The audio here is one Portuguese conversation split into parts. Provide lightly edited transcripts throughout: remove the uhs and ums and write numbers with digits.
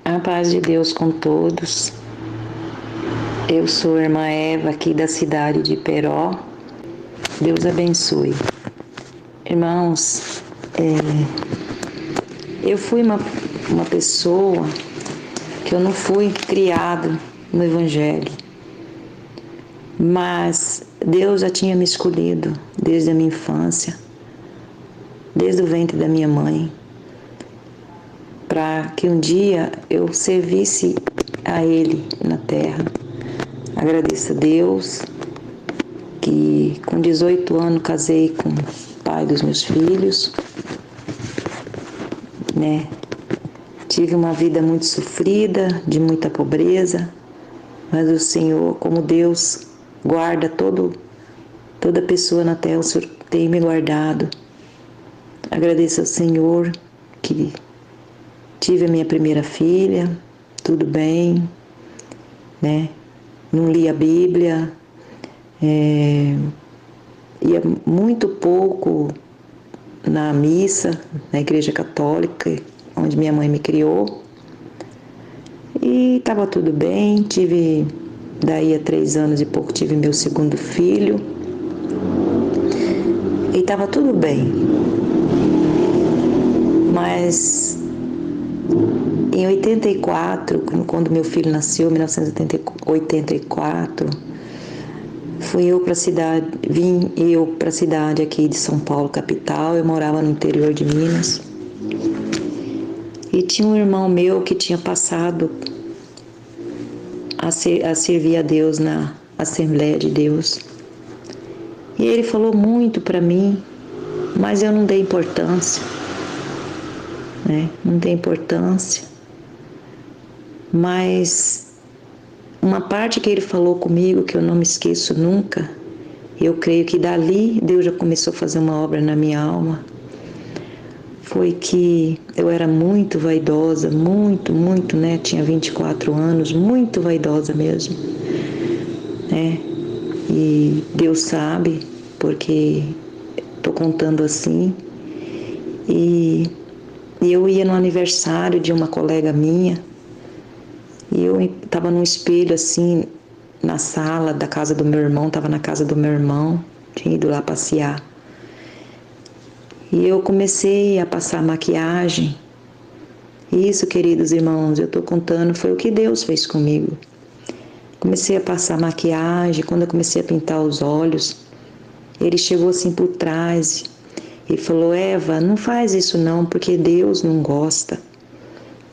A paz de Deus com todos. Eu sou a irmã Eva, aqui da cidade de Peró. Deus abençoe. Irmãos, eu fui uma pessoa que eu não fui criada no Evangelho, mas Deus já tinha me escolhido desde a minha infância, desde o ventre da minha mãe, para que um dia eu servisse a Ele na terra. Agradeço a Deus que com 18 anos casei com o pai dos meus filhos, né? Tive uma vida muito sofrida, de muita pobreza, mas o Senhor, como Deus guarda toda pessoa na terra, o Senhor tem me guardado. Agradeço ao Senhor que tive a minha primeira filha, tudo bem, né? Não li a Bíblia, ia muito pouco na missa, na igreja católica, onde minha mãe me criou. E estava tudo bem, daí a 3 anos e pouco, tive meu segundo filho. E estava tudo bem. Mas em 84, quando meu filho nasceu, em 1984, vim eu para a cidade aqui de São Paulo, capital. Eu morava no interior de Minas. E tinha um irmão meu que tinha passado a servir a Deus na Assembleia de Deus. E ele falou muito para mim, mas eu não dei importância, né? Não dei importância. Mas uma parte que ele falou comigo, que eu não me esqueço nunca, eu creio que dali Deus já começou a fazer uma obra na minha alma, foi que eu era muito vaidosa, muito, né? Tinha 24 anos, muito vaidosa mesmo, né? E Deus sabe, porque estou contando assim. E eu ia no aniversário de uma colega minha, e eu estava num espelho assim, na sala da casa do meu irmão, estava na casa do meu irmão, tinha ido lá passear. E eu comecei a passar maquiagem. Isso, queridos irmãos, eu estou contando, foi o que Deus fez comigo. Comecei a passar maquiagem, quando eu comecei a pintar os olhos, ele chegou assim por trás e falou: Eva, não faz isso não, porque Deus não gosta.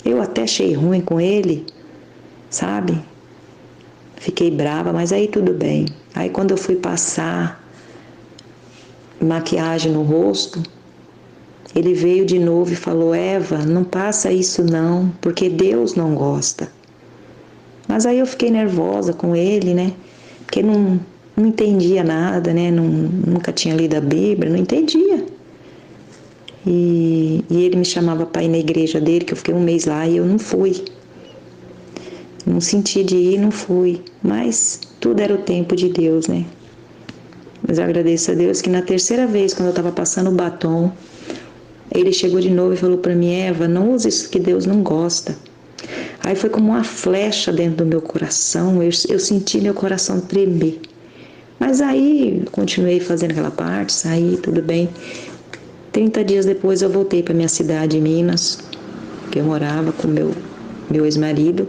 Eu até achei ruim com ele, sabe? Fiquei brava, mas aí tudo bem. Aí quando eu fui passar maquiagem no rosto, ele veio de novo e falou: Eva, não passa isso não, porque Deus não gosta. Mas aí eu fiquei nervosa com ele, né? Porque não entendia nada, né? Nunca tinha lido a Bíblia, não entendia. E ele me chamava para ir na igreja dele, que eu fiquei 1 mês lá e eu não fui. Não senti de ir, não fui. Mas tudo era o tempo de Deus, né? Mas eu agradeço a Deus que na terceira vez, quando eu estava passando o batom, ele chegou de novo e falou para mim: Eva, não use isso que Deus não gosta. Aí foi como uma flecha dentro do meu coração, eu senti meu coração tremer. Mas aí continuei fazendo aquela parte, saí, tudo bem. 30 dias depois eu voltei para minha cidade, Minas, que eu morava com meu ex-marido.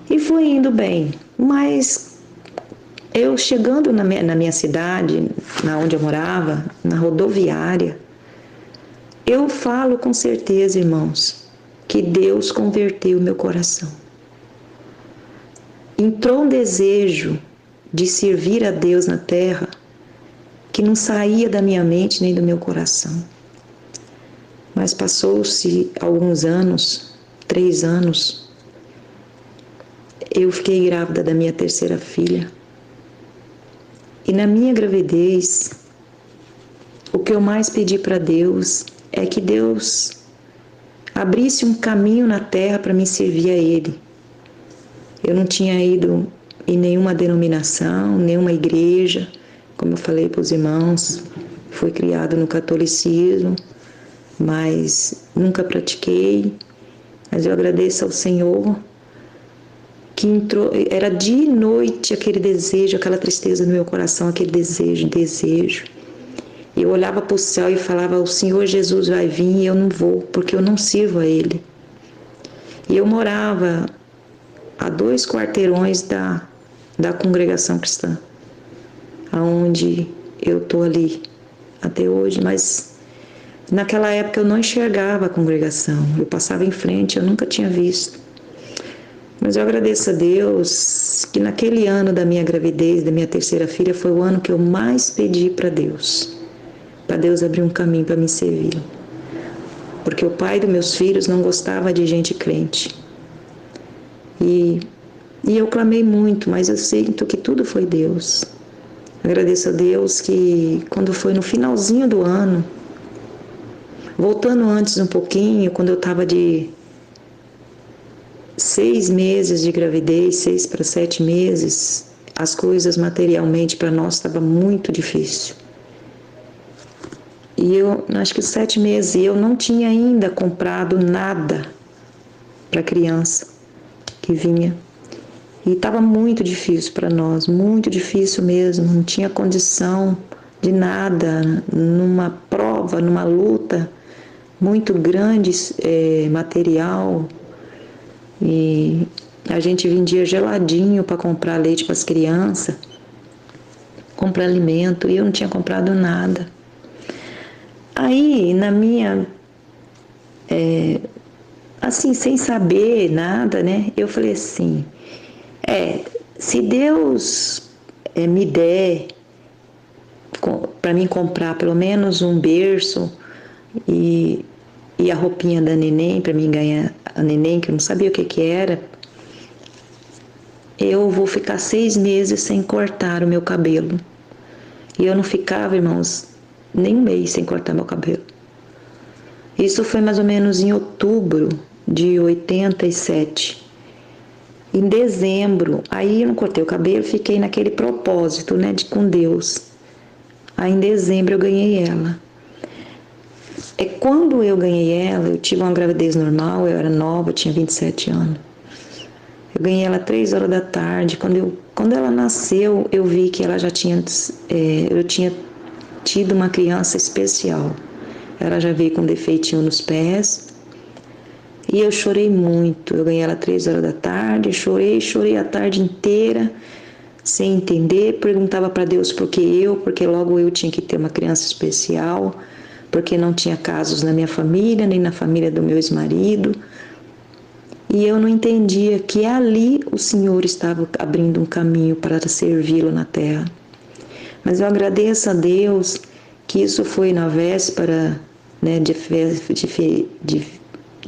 E foi indo bem, mas eu chegando na minha cidade, na onde eu morava, na rodoviária, eu falo com certeza, irmãos, que Deus converteu o meu coração. Entrou um desejo de servir a Deus na terra que não saía da minha mente nem do meu coração. Mas passou-se alguns anos, 3 anos, eu fiquei grávida da minha terceira filha. E na minha gravidez, o que eu mais pedi para Deus é que Deus abrisse um caminho na terra para me servir a Ele. Eu não tinha ido em nenhuma denominação, nenhuma igreja, como eu falei para os irmãos, fui criado no catolicismo, mas nunca pratiquei. Mas eu agradeço ao Senhor que entrou, era dia e noite aquele desejo, aquela tristeza no meu coração, aquele desejo. Eu olhava para o céu e falava, o Senhor Jesus vai vir e eu não vou, porque eu não sirvo a Ele. E eu morava a 2 quarteirões da congregação cristã, aonde eu estou ali até hoje, mas naquela época eu não enxergava a congregação, eu passava em frente, eu nunca tinha visto. Mas eu agradeço a Deus que naquele ano da minha gravidez, da minha 3ª filha, foi o ano que eu mais pedi para Deus abrir um caminho para me servir. Porque o pai dos meus filhos não gostava de gente crente. E eu clamei muito, mas eu sinto que tudo foi Deus. Agradeço a Deus que quando foi no finalzinho do ano, voltando antes um pouquinho, quando eu estava de 6 meses de gravidez, 6 para 7 meses, as coisas materialmente para nós estavam muito difícil. E eu, acho que 7 meses, eu não tinha ainda comprado nada para a criança que vinha. E estava muito difícil para nós, muito difícil mesmo, não tinha condição de nada, numa prova, numa luta muito grande material. E a gente vendia geladinho para comprar leite para as crianças, comprar alimento, e eu não tinha comprado nada. Aí, na minha, assim, sem saber nada, né, eu falei assim, se Deus me der para mim comprar pelo menos um berço e a roupinha da neném, para mim ganhar a neném, que eu não sabia o que era, eu vou ficar 6 meses sem cortar o meu cabelo. E eu não ficava, irmãos, nem um mês sem cortar meu cabelo. Isso foi mais ou menos em outubro de 87. Em dezembro, aí eu não cortei o cabelo, fiquei naquele propósito, né, com Deus. Aí em dezembro eu ganhei ela. Quando eu ganhei ela, eu tive uma gravidez normal, eu era nova, eu tinha 27 anos. Eu ganhei ela 3 horas da tarde. Quando ela nasceu, eu vi que ela já tinha, eu tinha tido uma criança especial. Ela já veio com defeitinho nos pés. E eu chorei muito. Eu ganhei ela 3 horas da tarde, chorei a tarde inteira, sem entender. Perguntava para Deus porque logo eu tinha que ter uma criança especial, porque não tinha casos na minha família, nem na família do meu ex-marido. E eu não entendia que ali o Senhor estava abrindo um caminho para servi-lo na terra. Mas eu agradeço a Deus que isso foi na véspera, né, de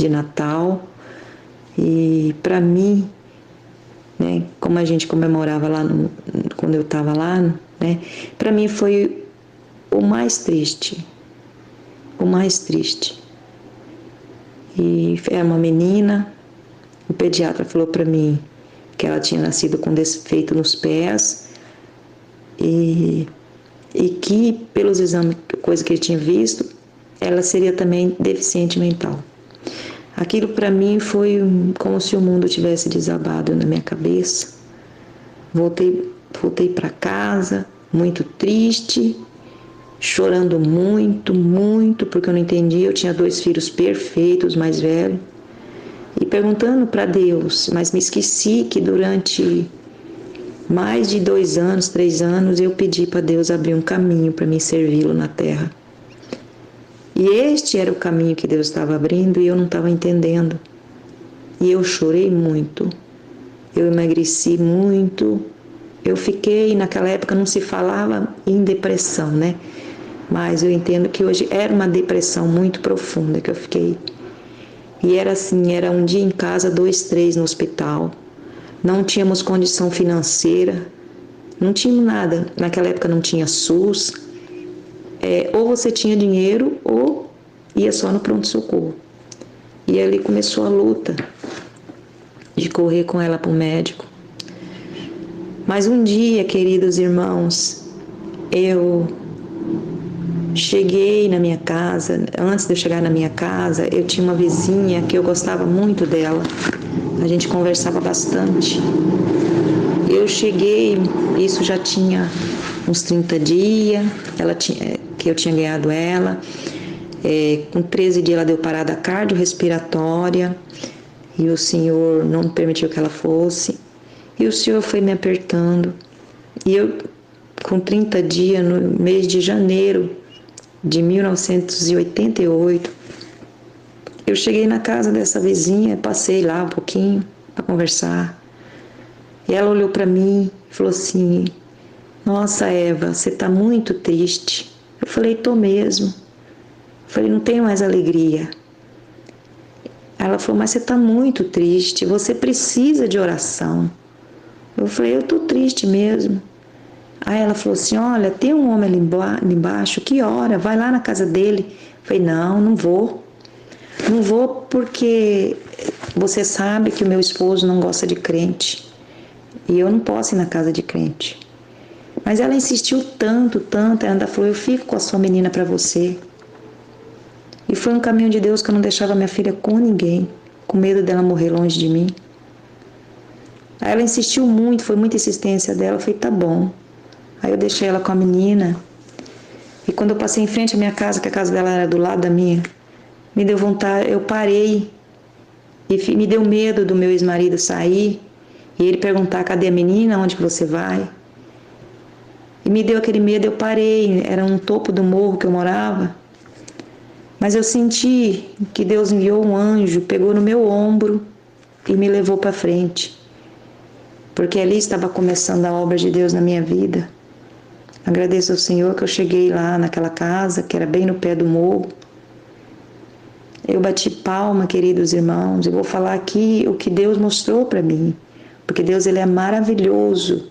Natal. E para mim, né, como a gente comemorava lá quando eu estava lá, né, para mim foi o mais triste. O mais triste. E era uma menina. O pediatra falou para mim que ela tinha nascido com defeito nos pés e que, pelos exames, coisa que ele tinha visto, ela seria também deficiente mental. Aquilo para mim foi como se o mundo tivesse desabado na minha cabeça. Voltei para casa, muito triste, chorando muito, muito, porque eu não entendia. Eu tinha 2 filhos perfeitos, mais velhos. E perguntando para Deus, mas me esqueci que durante mais de 2 anos, 3 anos, eu pedi para Deus abrir um caminho para mim servi-lo na terra. E este era o caminho que Deus estava abrindo e eu não estava entendendo. E eu chorei muito, eu emagreci muito, eu fiquei, naquela época não se falava em depressão, né? Mas eu entendo que hoje era uma depressão muito profunda que eu fiquei. E era assim, era um dia em casa, 2, 3 no hospital. Não tínhamos condição financeira, não tínhamos nada. Naquela época não tinha SUS. Ou você tinha dinheiro ou ia só no pronto-socorro. E ali começou a luta de correr com ela para o médico. Mas um dia, queridos irmãos, eu Cheguei na minha casa, antes de eu chegar na minha casa, eu tinha uma vizinha que eu gostava muito dela. A gente conversava bastante. Eu cheguei, isso já tinha uns 30 dias, que eu tinha ganhado ela. Com 13 dias ela deu parada cardiorrespiratória e o Senhor não permitiu que ela fosse. E o Senhor foi me apertando. E eu, com 30 dias, no mês de janeiro de 1988, eu cheguei na casa dessa vizinha, passei lá um pouquinho para conversar. E ela olhou para mim e falou assim: nossa, Eva, você está muito triste. Eu falei: tô mesmo. Eu falei: não tenho mais alegria. Ela falou: mas você está muito triste, você precisa de oração. Eu falei: eu estou triste mesmo. Aí ela falou assim: olha, tem um homem ali embaixo que ora, vai lá na casa dele. Eu falei: não, não vou. Não vou porque você sabe que o meu esposo não gosta de crente. E eu não posso ir na casa de crente. Mas ela insistiu tanto, ela ainda falou: eu fico com a sua menina para você. E foi um caminho de Deus que eu não deixava minha filha com ninguém, com medo dela morrer longe de mim. Aí ela insistiu muito, foi muita insistência dela, eu falei: tá bom. Aí eu deixei ela com a menina. E quando eu passei em frente à minha casa, que a casa dela era do lado da minha, me deu vontade, eu parei. E me deu medo do meu ex-marido sair e ele perguntar: cadê a menina? Onde que você vai? E me deu aquele medo, eu parei. Era um topo do morro que eu morava. Mas eu senti que Deus enviou um anjo, pegou no meu ombro e me levou para frente. Porque ali estava começando a obra de Deus na minha vida. Agradeço ao Senhor que eu cheguei lá naquela casa, que era bem no pé do morro. Eu bati palma, queridos irmãos. Eu vou falar aqui o que Deus mostrou para mim. Porque Deus, Ele é maravilhoso.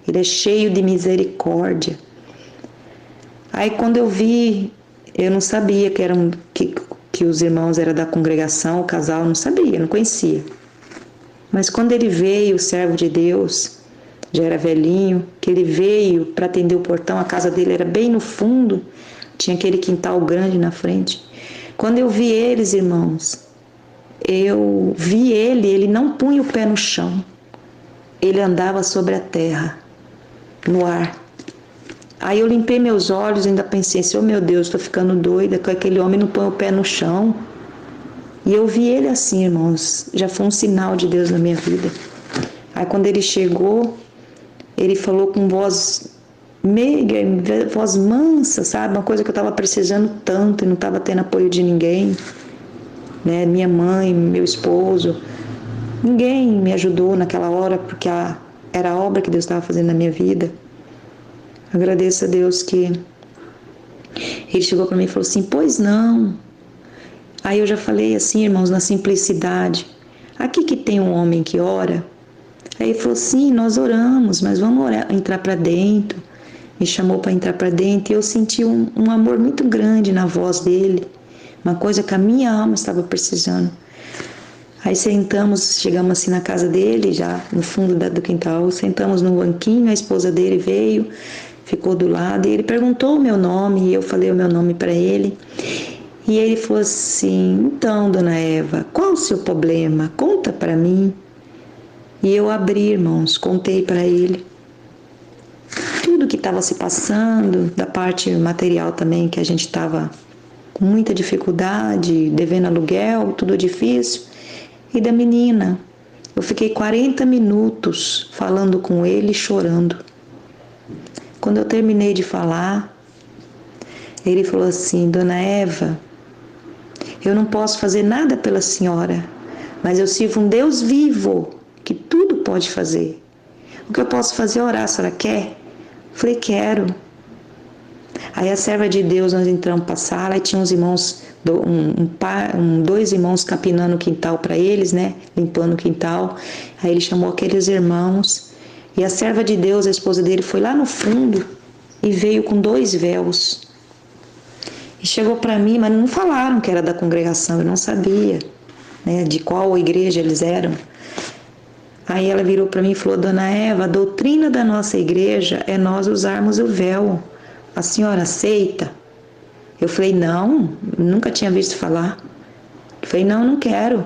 Ele é cheio de misericórdia. Aí quando eu vi, eu não sabia que os irmãos eram da congregação, o casal, não sabia, não conhecia. Mas quando ele veio, o servo de Deus, já era velhinho, que ele veio para atender o portão, a casa dele era bem no fundo, tinha aquele quintal grande na frente. Quando eu vi eles, irmãos, eu vi ele não punha o pé no chão, ele andava sobre a terra, no ar. Aí eu limpei meus olhos e ainda pensei assim: oh meu Deus, estou ficando doida, que aquele homem não põe o pé no chão. E eu vi ele assim, irmãos, já foi um sinal de Deus na minha vida. Aí quando ele chegou, ele falou com voz meiga, voz mansa, sabe? Uma coisa que eu estava precisando tanto e não estava tendo apoio de ninguém, né? Minha mãe, meu esposo, ninguém me ajudou naquela hora, porque era a obra que Deus estava fazendo na minha vida. Agradeço a Deus que ele chegou para mim e falou assim: pois não. Aí eu já falei assim, irmãos, na simplicidade: aqui que tem um homem que ora. Aí ele falou: sim, nós oramos, mas vamos entrar para dentro. Me chamou para entrar para dentro e eu senti um amor muito grande na voz dele, uma coisa que a minha alma estava precisando. Aí sentamos, chegamos assim na casa dele, já no fundo do quintal, sentamos no banquinho, a esposa dele veio, ficou do lado e ele perguntou o meu nome e eu falei o meu nome para ele. E ele falou assim: então, dona Eva, qual o seu problema? Conta para mim. E eu abri, irmãos, contei para ele tudo que estava se passando, da parte material também, que a gente estava com muita dificuldade, devendo aluguel, tudo difícil. E da menina, eu fiquei 40 minutos falando com ele, chorando. Quando eu terminei de falar, ele falou assim: dona Eva, eu não posso fazer nada pela senhora, mas eu sirvo um Deus vivo, que tudo pode fazer. O que eu posso fazer é orar, a senhora quer? Eu falei: quero. Aí a serva de Deus, nós entramos para a sala e tinha uns irmãos, dois irmãos capinando o quintal para eles, né? Limpando o quintal. Aí ele chamou aqueles irmãos e a serva de Deus, a esposa dele, foi lá no fundo e veio com 2 véus. E chegou para mim, mas não falaram que era da congregação, eu não sabia, né, de qual igreja eles eram. Aí ela virou para mim e falou: dona Eva, a doutrina da nossa igreja é nós usarmos o véu. A senhora aceita? Eu falei, não, nunca tinha visto falar. Eu falei, não, não quero.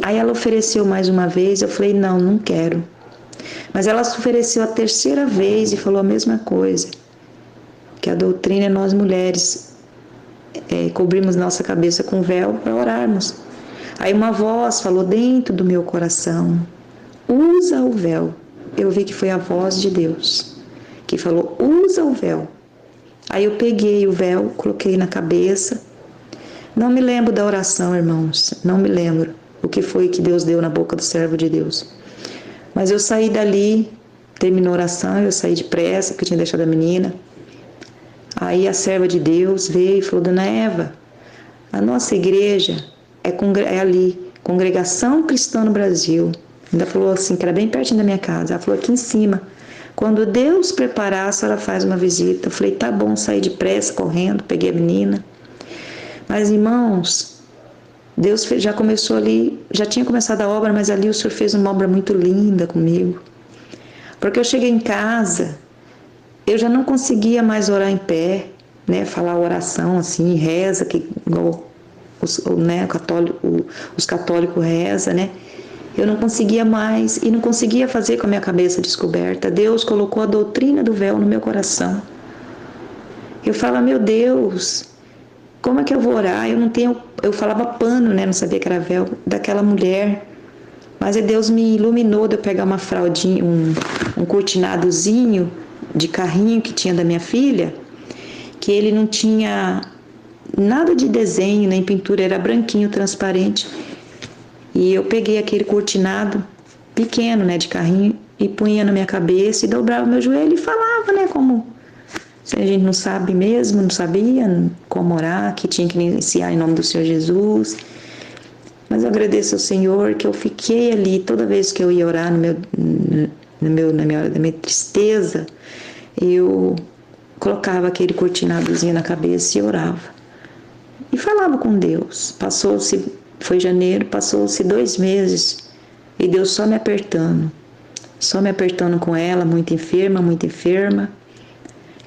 Aí ela ofereceu mais uma vez, eu falei, não, não quero. Mas ela ofereceu a terceira vez e falou a mesma coisa, que a doutrina é nós mulheres cobrimos nossa cabeça com véu para orarmos. Aí uma voz falou dentro do meu coração, usa o véu. Eu vi que foi a voz de Deus, que falou, usa o véu. Aí eu peguei o véu, coloquei na cabeça. Não me lembro da oração, irmãos, não me lembro o que foi que Deus deu na boca do servo de Deus. Mas eu saí dali, terminou a oração, eu saí depressa, porque eu tinha deixado a menina. Aí a serva de Deus veio e falou, Dona Eva, a nossa igreja é ali, Congregação Cristã no Brasil. Ainda falou assim, que era bem pertinho da minha casa. Ela falou aqui em cima. Quando Deus preparar, a senhora faz uma visita. Eu falei, tá bom, saí depressa, correndo, peguei a menina. Mas, irmãos, Deus já começou ali, já tinha começado a obra, mas ali o Senhor fez uma obra muito linda comigo. Porque eu cheguei em casa, eu já não conseguia mais orar em pé, né, falar oração assim, reza, que igual os católicos rezam, né? Eu não conseguia mais e não conseguia fazer com a minha cabeça descoberta. Deus colocou a doutrina do véu no meu coração. Eu falava, meu Deus, como é que eu vou orar? Eu falava pano, né? Não sabia que era véu, daquela mulher. Mas Deus me iluminou de eu pegar uma fraldinha, um cortinadozinho de carrinho que tinha da minha filha, que ele não tinha nada de desenho, nem pintura, era branquinho, transparente. E eu peguei aquele cortinado pequeno, né, de carrinho, e punha na minha cabeça e dobrava meu joelho e falava, né, como se a gente não sabe mesmo, não sabia como orar, que tinha que iniciar em nome do Senhor Jesus. Mas eu agradeço ao Senhor que eu fiquei ali, toda vez que eu ia orar na minha hora da minha tristeza, eu colocava aquele cortinadozinho na cabeça e orava. E falava com Deus. Foi janeiro, passou-se 2 meses e Deus só me apertando com ela, muito enferma.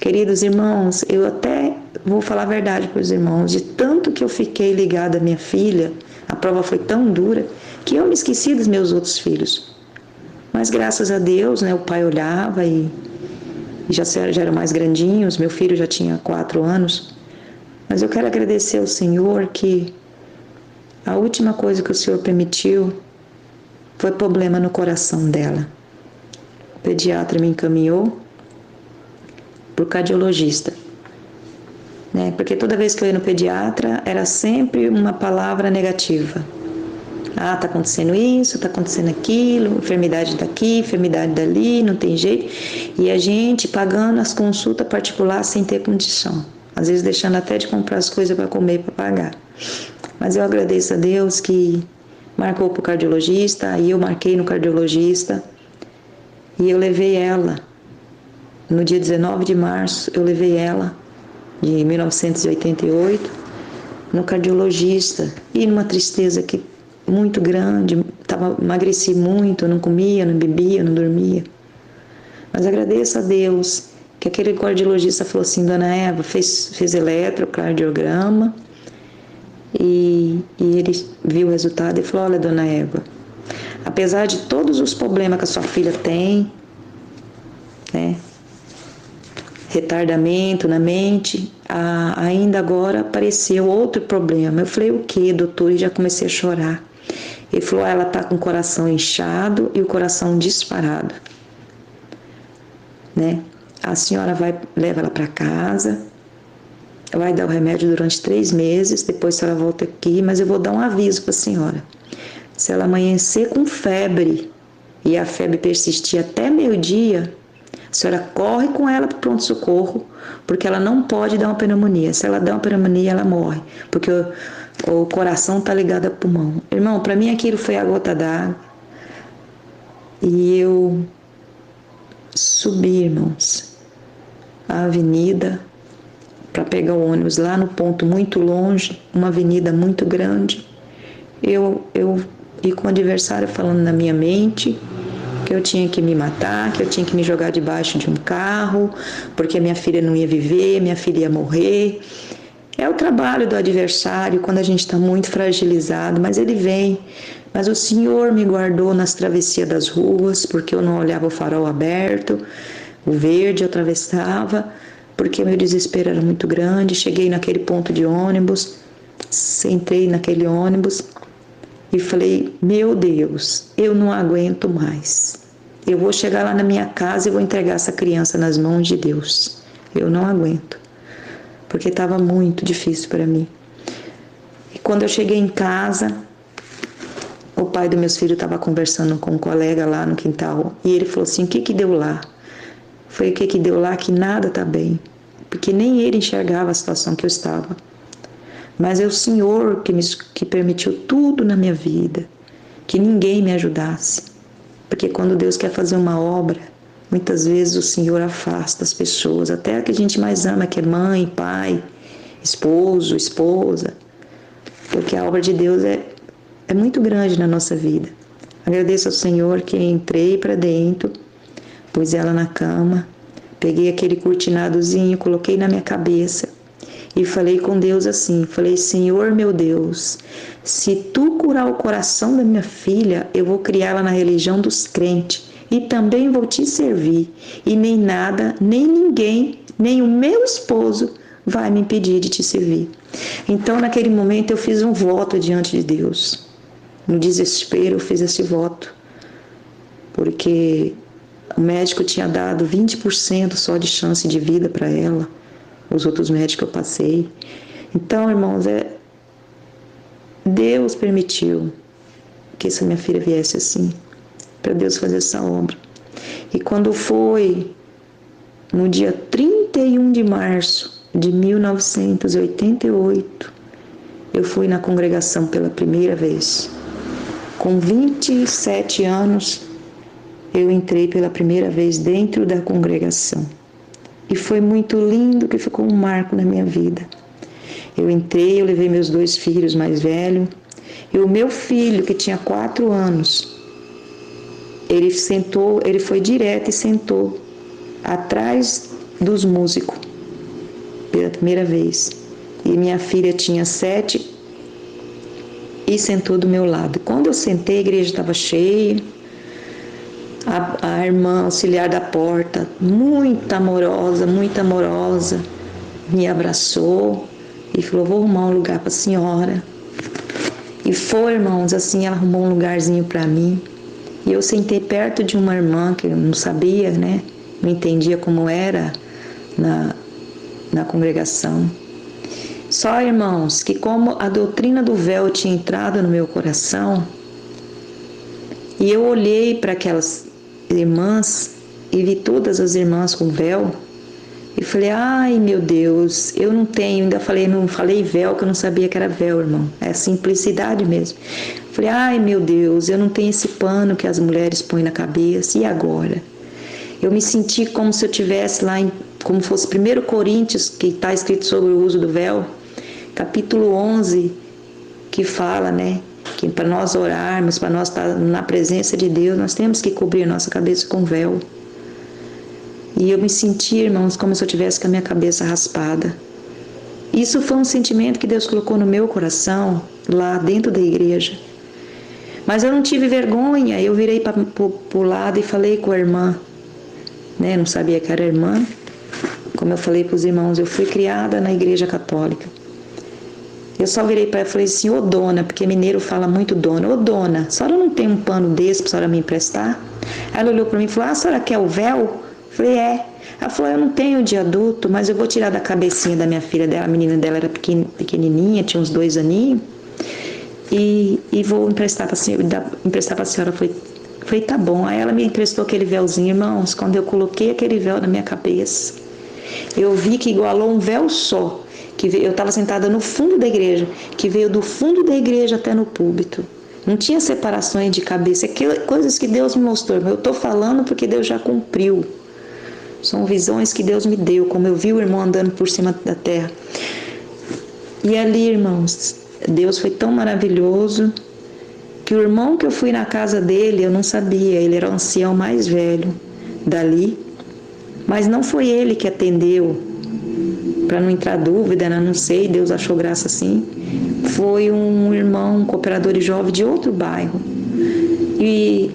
Queridos irmãos, eu até vou falar a verdade para os irmãos, de tanto que eu fiquei ligada à minha filha, a prova foi tão dura, que eu me esqueci dos meus outros filhos. Mas graças a Deus, né, o pai olhava e já eram mais grandinhos, meu filho já tinha 4 anos. Mas eu quero agradecer ao Senhor que a última coisa que o Senhor permitiu foi problema no coração dela. O pediatra me encaminhou para o cardiologista, né? Porque toda vez que eu ia no pediatra, era sempre uma palavra negativa. Ah, tá acontecendo isso, tá acontecendo aquilo, enfermidade daqui, enfermidade dali, não tem jeito. E a gente pagando as consultas particulares sem ter condição. Às vezes deixando até de comprar as coisas para comer, para pagar. Mas eu agradeço a Deus que marcou para o cardiologista, aí eu marquei no cardiologista e eu levei ela. No dia 19 de março, eu levei ela, de 1988, no cardiologista. E numa tristeza muito grande, emagreci muito, não comia, não bebia, não dormia. Mas agradeço a Deus que aquele cardiologista falou assim, Dona Eva, fez eletrocardiograma e ele viu o resultado e falou, olha, Dona Eva, apesar de todos os problemas que a sua filha tem, né, retardamento na mente, ainda agora apareceu outro problema. Eu falei, o que, doutor? E já comecei a chorar. Ele falou, ela está com o coração inchado e o coração disparado, né? A senhora leva ela para casa, vai dar o remédio durante 3 meses, depois a senhora volta aqui, mas eu vou dar um aviso para a senhora. Se ela amanhecer com febre e a febre persistir até meio-dia, a senhora corre com ela para o pronto-socorro, porque ela não pode dar uma pneumonia. Se ela der uma pneumonia, ela morre, porque o coração está ligado ao pulmão. Irmão, para mim aquilo foi a gota d'água. E eu subi, irmãos, a avenida para pegar o ônibus lá no ponto muito longe, uma avenida muito grande. Eu e com o adversário falando na minha mente que eu tinha que me matar, que eu tinha que me jogar debaixo de um carro, porque a minha filha não ia viver, minha filha ia morrer. É o trabalho do adversário quando a gente está muito fragilizado, mas ele vem. Mas o Senhor me guardou nas travessias das ruas, porque eu não olhava o farol aberto, o verde eu atravessava, porque meu desespero era muito grande. Cheguei naquele ponto de ônibus, sentei naquele ônibus e falei, meu Deus, eu não aguento mais. Eu vou chegar lá na minha casa e vou entregar essa criança nas mãos de Deus. Eu não aguento, porque estava muito difícil para mim. E quando eu cheguei em casa, o pai dos meus filhos estava conversando com um colega lá no quintal e ele falou assim, o que deu lá? Foi o que deu lá que nada está bem, porque nem ele enxergava a situação que eu estava. Mas é o Senhor que permitiu tudo na minha vida, que ninguém me ajudasse. Porque quando Deus quer fazer uma obra, muitas vezes o Senhor afasta as pessoas, até a que a gente mais ama, que é mãe, pai, esposo, esposa. Porque a obra de Deus é muito grande na nossa vida. Agradeço ao Senhor que entrei para dentro, pus ela na cama, peguei aquele cortinadozinho, coloquei na minha cabeça e falei com Deus assim, falei, Senhor meu Deus, se tu curar o coração da minha filha, eu vou criá-la na religião dos crentes e também vou te servir e nem nada, nem ninguém, nem o meu esposo vai me impedir de te servir. Então naquele momento eu fiz um voto diante de Deus. No desespero eu fiz esse voto, porque o médico tinha dado 20% só de chance de vida para ela, os outros médicos eu passei. Então, irmãos, Deus permitiu que essa minha filha viesse assim, para Deus fazer essa obra. E quando foi no dia 31 de março de 1988, eu fui na congregação pela primeira vez. Com 27 anos, eu entrei pela primeira vez dentro da congregação. E foi muito lindo, que ficou um marco na minha vida. Eu entrei, eu levei meus 2 filhos mais velhos. E o meu filho, que tinha 4 anos, ele foi direto e sentou atrás dos músicos, pela primeira vez. E minha filha tinha 7 e sentou do meu lado. Quando eu sentei, a igreja estava cheia. A irmã auxiliar da porta, muito amorosa, me abraçou e falou, vou arrumar um lugar para a senhora. E foi, irmãos, assim, ela arrumou um lugarzinho para mim. E eu sentei perto de uma irmã que eu não sabia, né? Não entendia como era na congregação. Só, irmãos, que como a doutrina do véu tinha entrado no meu coração, e eu olhei para aquelas irmãs e vi todas as irmãs com véu, e falei, ai meu Deus, eu não tenho, não falei véu, que eu não sabia que era véu, irmão, é simplicidade mesmo. Falei, ai meu Deus, eu não tenho esse pano que as mulheres põem na cabeça, e agora? Eu me senti como se eu estivesse lá, como fosse 1 Coríntios, que está escrito sobre o uso do véu, capítulo 11, que fala, né, que para nós orarmos, para nós estar na presença de Deus, nós temos que cobrir a nossa cabeça com véu. E eu me senti, irmãos, como se eu tivesse com a minha cabeça raspada. Isso foi um sentimento que Deus colocou no meu coração, lá dentro da igreja. Mas eu não tive vergonha, eu virei para o lado e falei com a irmã, né? Não sabia que era irmã. Como eu falei para os irmãos, eu fui criada na igreja católica. Eu só virei para ela e falei assim, ô dona, porque mineiro fala muito dona. Ô dona, a senhora não tem um pano desse para a senhora me emprestar? Aí ela olhou para mim e falou, a senhora quer o véu? Eu falei, é. Ela falou, eu não tenho de adulto, mas eu vou tirar da cabecinha da minha filha dela, a menina dela era pequenininha, tinha uns 2 aninhos, e vou emprestar para a senhora. Eu falei, tá bom. Aí ela me emprestou aquele véuzinho, irmãos, quando eu coloquei aquele véu na minha cabeça, eu vi que igualou um véu só. Eu estava sentada no fundo da igreja, que veio do fundo da igreja até no púlpito. Não tinha separações de cabeça, coisas que Deus me mostrou. Eu estou falando porque Deus já cumpriu. São visões que Deus me deu, como eu vi o irmão andando por cima da terra. E ali, irmãos, Deus foi tão maravilhoso, que o irmão que eu fui na casa dele, eu não sabia, ele era o ancião mais velho dali, mas não foi ele que atendeu para não entrar dúvida, né? Não sei, Deus achou graça assim, foi um irmão, um cooperador de jovem de outro bairro. E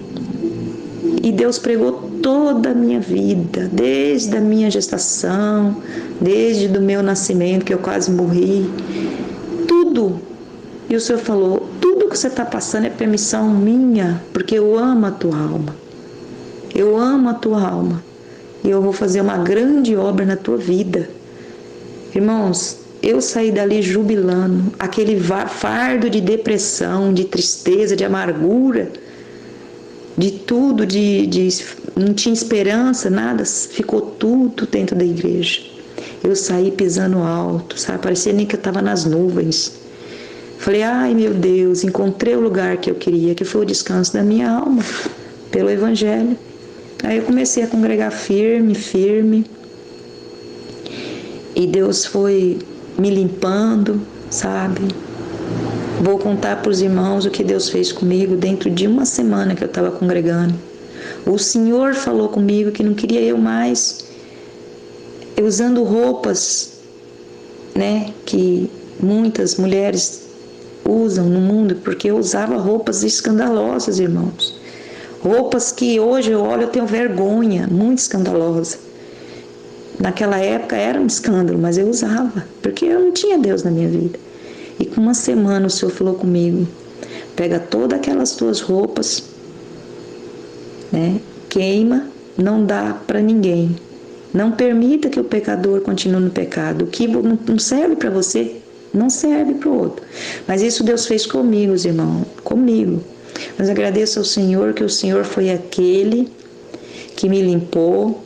Deus pregou toda a minha vida, desde a minha gestação, desde o meu nascimento, que eu quase morri, tudo. E o Senhor falou, tudo que você está passando é permissão minha, porque eu amo a tua alma. Eu amo a tua alma. E eu vou fazer uma grande obra na tua vida. Irmãos, eu saí dali jubilando, aquele fardo de depressão, de tristeza, de amargura, de tudo, não tinha esperança, nada, ficou tudo dentro da igreja. Eu saí pisando alto, sabe? Parecia nem que eu estava nas nuvens. Falei, ai meu Deus, encontrei o lugar que eu queria, que foi o descanso da minha alma, pelo Evangelho. Aí eu comecei a congregar firme, e Deus foi me limpando, sabe? Vou contar para os irmãos o que Deus fez comigo dentro de uma semana que eu estava congregando. O Senhor falou comigo que não queria eu mais usando roupas, né, que muitas mulheres usam no mundo, porque eu usava roupas escandalosas, irmãos. Roupas que hoje eu olho, eu tenho vergonha, muito escandalosa. Naquela época era um escândalo, mas eu usava, porque eu não tinha Deus na minha vida. E com uma semana o Senhor falou comigo, pega todas aquelas tuas roupas, né, queima, não dá para ninguém. Não permita que o pecador continue no pecado. O que não serve para você, não serve para o outro. Mas isso Deus fez comigo, irmãos, comigo. Mas agradeço ao Senhor, que o Senhor foi aquele que me limpou,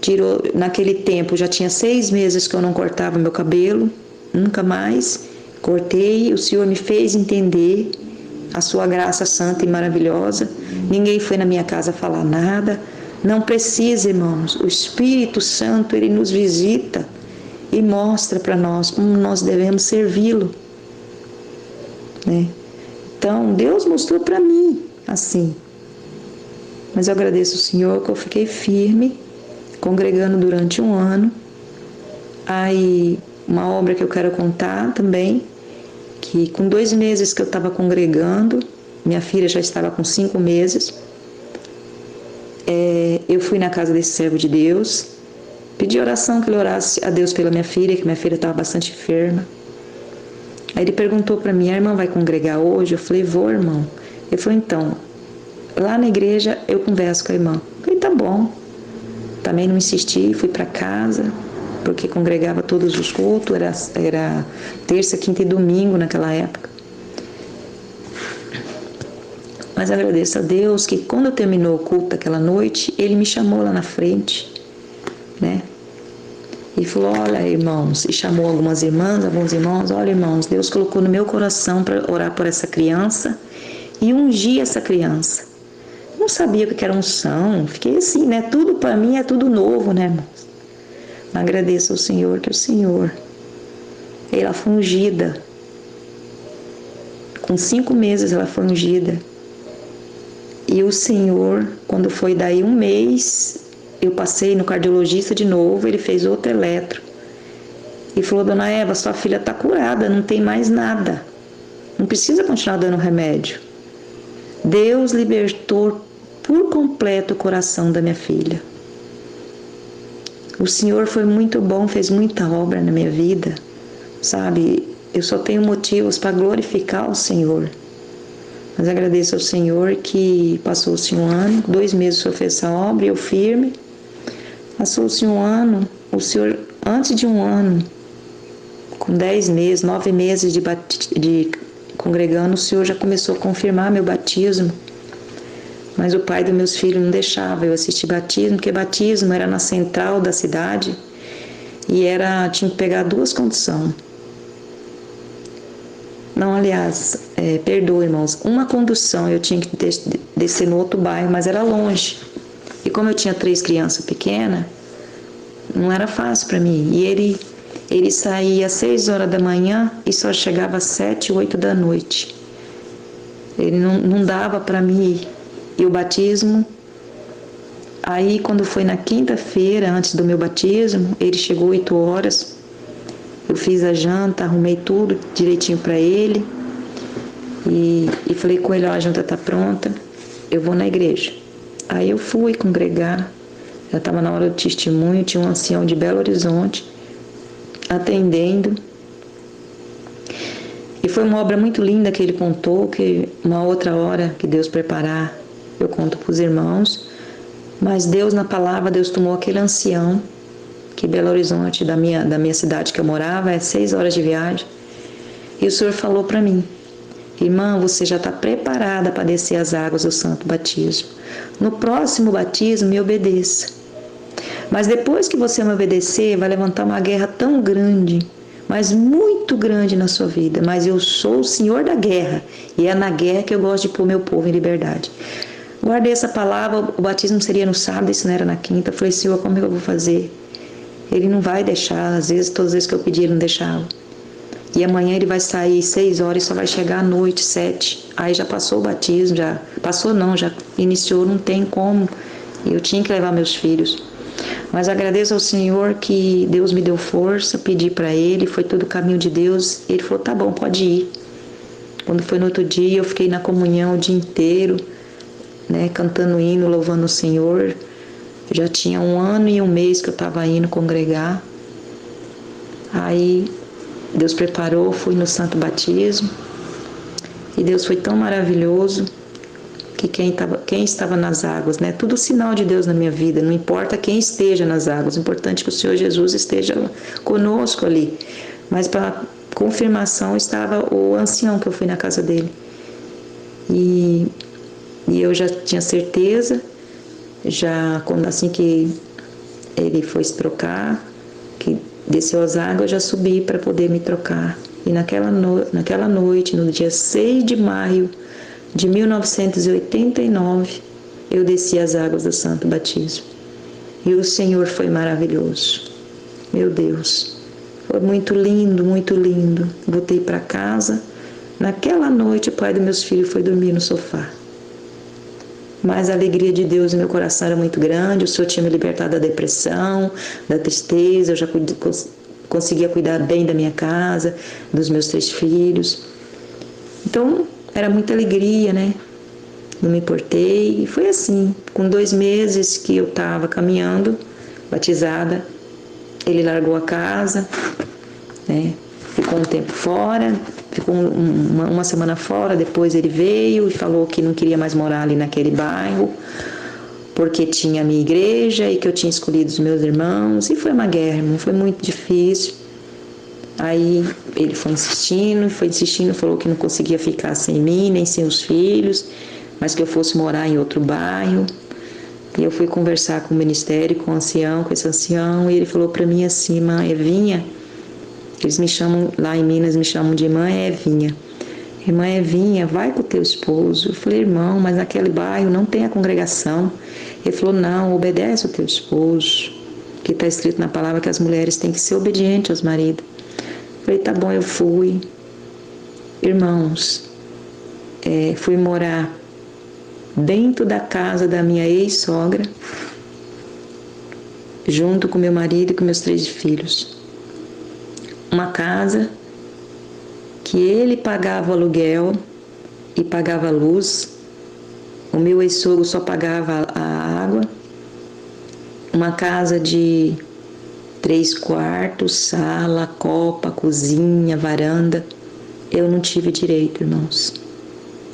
tirou. Naquele tempo, já tinha 6 meses que eu não cortava meu cabelo, nunca mais cortei. O Senhor me fez entender a sua graça santa e maravilhosa. Ninguém foi na minha casa falar nada. Não precisa, irmãos. O Espírito Santo, ele nos visita e mostra para nós como nós devemos servi-lo, né? Então, Deus mostrou para mim assim. Mas eu agradeço ao Senhor que eu fiquei firme, congregando durante 1 ano. Aí, uma obra que eu quero contar também, que com 2 meses que eu estava congregando, minha filha já estava com 5 meses, eu fui na casa desse servo de Deus, pedi oração que ele orasse a Deus pela minha filha, que minha filha estava bastante enferma. Aí ele perguntou para mim, a irmã vai congregar hoje? Eu falei, vou, irmão. Ele falou, então, lá na igreja eu converso com a irmã. Eu falei, tá bom. Também não insisti, fui para casa, porque congregava todos os cultos, era terça, quinta e domingo naquela época. Mas agradeço a Deus que quando terminou o culto daquela noite, ele me chamou lá na frente, né? E falou, olha, irmãos, e chamou alguns irmãos, olha, irmãos, Deus colocou no meu coração para orar por essa criança e ungir essa criança. Não sabia o que era unção, fiquei assim, né? Tudo para mim é tudo novo, né, irmãos? Mas agradeço ao Senhor, que o Senhor, ela foi ungida. Com 5 meses ela foi ungida. E o Senhor, quando foi daí 1 mês, eu passei no cardiologista de novo, ele fez outro eletro. E falou, dona Eva, sua filha está curada, não tem mais nada. Não precisa continuar dando remédio. Deus libertou por completo o coração da minha filha. O Senhor foi muito bom, fez muita obra na minha vida, sabe? Eu só tenho motivos para glorificar o Senhor. Mas agradeço ao Senhor que passou-se 1 ano, 2 meses o Senhor fez essa obra, eu firme. Passou-se 1 ano, o Senhor, antes de 1 ano, com 10 meses, 9 meses de congregando, o Senhor já começou a confirmar meu batismo. Mas o pai dos meus filhos não deixava eu assistir batismo, porque batismo era na central da cidade e tinha que pegar 2 conduções. Não, aliás, perdoa, irmãos, uma condução eu tinha que descer no outro bairro, mas era longe. E como eu tinha 3 crianças pequenas, não era fácil para mim. E ele saía às 6 horas da manhã e só chegava às 7, 8 da noite. Ele não dava para mim ir. E o batismo, aí quando foi na quinta-feira, antes do meu batismo, ele chegou 8 horas, Eu fiz a janta, arrumei tudo direitinho para ele e falei com ele, ó, a janta tá pronta, eu vou na igreja. Aí eu fui congregar, já estava na hora do testemunho, tinha um ancião de Belo Horizonte atendendo. E foi uma obra muito linda que ele contou, que uma outra hora que Deus preparar, eu conto para os irmãos. Mas Deus, na palavra, Deus tomou aquele ancião, que Belo Horizonte, da minha cidade que eu morava, é 6 horas de viagem. E o Senhor falou para mim, irmã, você já está preparada para descer as águas do santo batismo. No próximo batismo, me obedeça. Mas depois que você me obedecer, vai levantar uma guerra tão grande, mas muito grande na sua vida. Mas eu sou o Senhor da guerra, e é na guerra que eu gosto de pôr meu povo em liberdade. Guardei essa palavra, o batismo seria no sábado, isso não era na quinta. Eu falei, Senhor, como é que eu vou fazer? Ele não vai deixar, às vezes, todas as vezes que eu pedi, ele não deixava. E amanhã ele vai sair 6 horas e só vai chegar à noite, 7. Aí já passou o batismo, já passou não, já iniciou, não tem como. Eu tinha que levar meus filhos. Mas agradeço ao Senhor que Deus me deu força, pedi para ele, foi todo o caminho de Deus. Ele falou, tá bom, pode ir. Quando foi no outro dia, eu fiquei na comunhão o dia inteiro, né, cantando hino, louvando o Senhor. Já tinha 1 ano e 1 mês que eu estava indo congregar. Aí Deus preparou, fui no santo batismo. E Deus foi tão maravilhoso que quem estava nas águas, né? Tudo sinal de Deus na minha vida. Não importa quem esteja nas águas. O importante é que o Senhor Jesus esteja conosco ali. Mas para confirmação estava o ancião que eu fui na casa dele. E eu já tinha certeza, já assim que ele foi se trocar, que desceu as águas, eu já subi para poder me trocar. E naquela noite, no dia 6 de maio de 1989, eu desci as águas do santo batismo. E o Senhor foi maravilhoso. Meu Deus, foi muito lindo, muito lindo. Voltei para casa. Naquela noite, o pai dos meus filhos foi dormir no sofá. Mas a alegria de Deus no meu coração era muito grande. O Senhor tinha me libertado da depressão, da tristeza. Eu já conseguia cuidar bem da minha casa, dos meus 3 filhos. Então, era muita alegria, né? Não me importei. E foi assim, com 2 meses que eu estava caminhando, batizada, ele largou a casa, né? Ficou um tempo fora, ficou uma semana fora, depois ele veio e falou que não queria mais morar ali naquele bairro, porque tinha a minha igreja e que eu tinha escolhido os meus irmãos, e foi uma guerra, foi muito difícil. Aí ele foi insistindo, falou que não conseguia ficar sem mim, nem sem os filhos, mas que eu fosse morar em outro bairro. E eu fui conversar com o ministério, com esse ancião, e ele falou para mim assim, irmã Evinha, eles me chamam, lá em Minas me chamam de irmã Evinha. Irmã Evinha, vai com o teu esposo. Eu falei, irmão, mas naquele bairro não tem a congregação. Ele falou, não, obedece o teu esposo, que está escrito na palavra que as mulheres têm que ser obedientes aos maridos. Eu falei, tá bom, eu fui. Irmãos, fui morar dentro da casa da minha ex-sogra, junto com meu marido e com meus 3 filhos. Uma casa que ele pagava o aluguel e pagava a luz. O meu ex-sogro só pagava a água. Uma casa de 3 quartos, sala, copa, cozinha, varanda. Eu não tive direito, irmãos.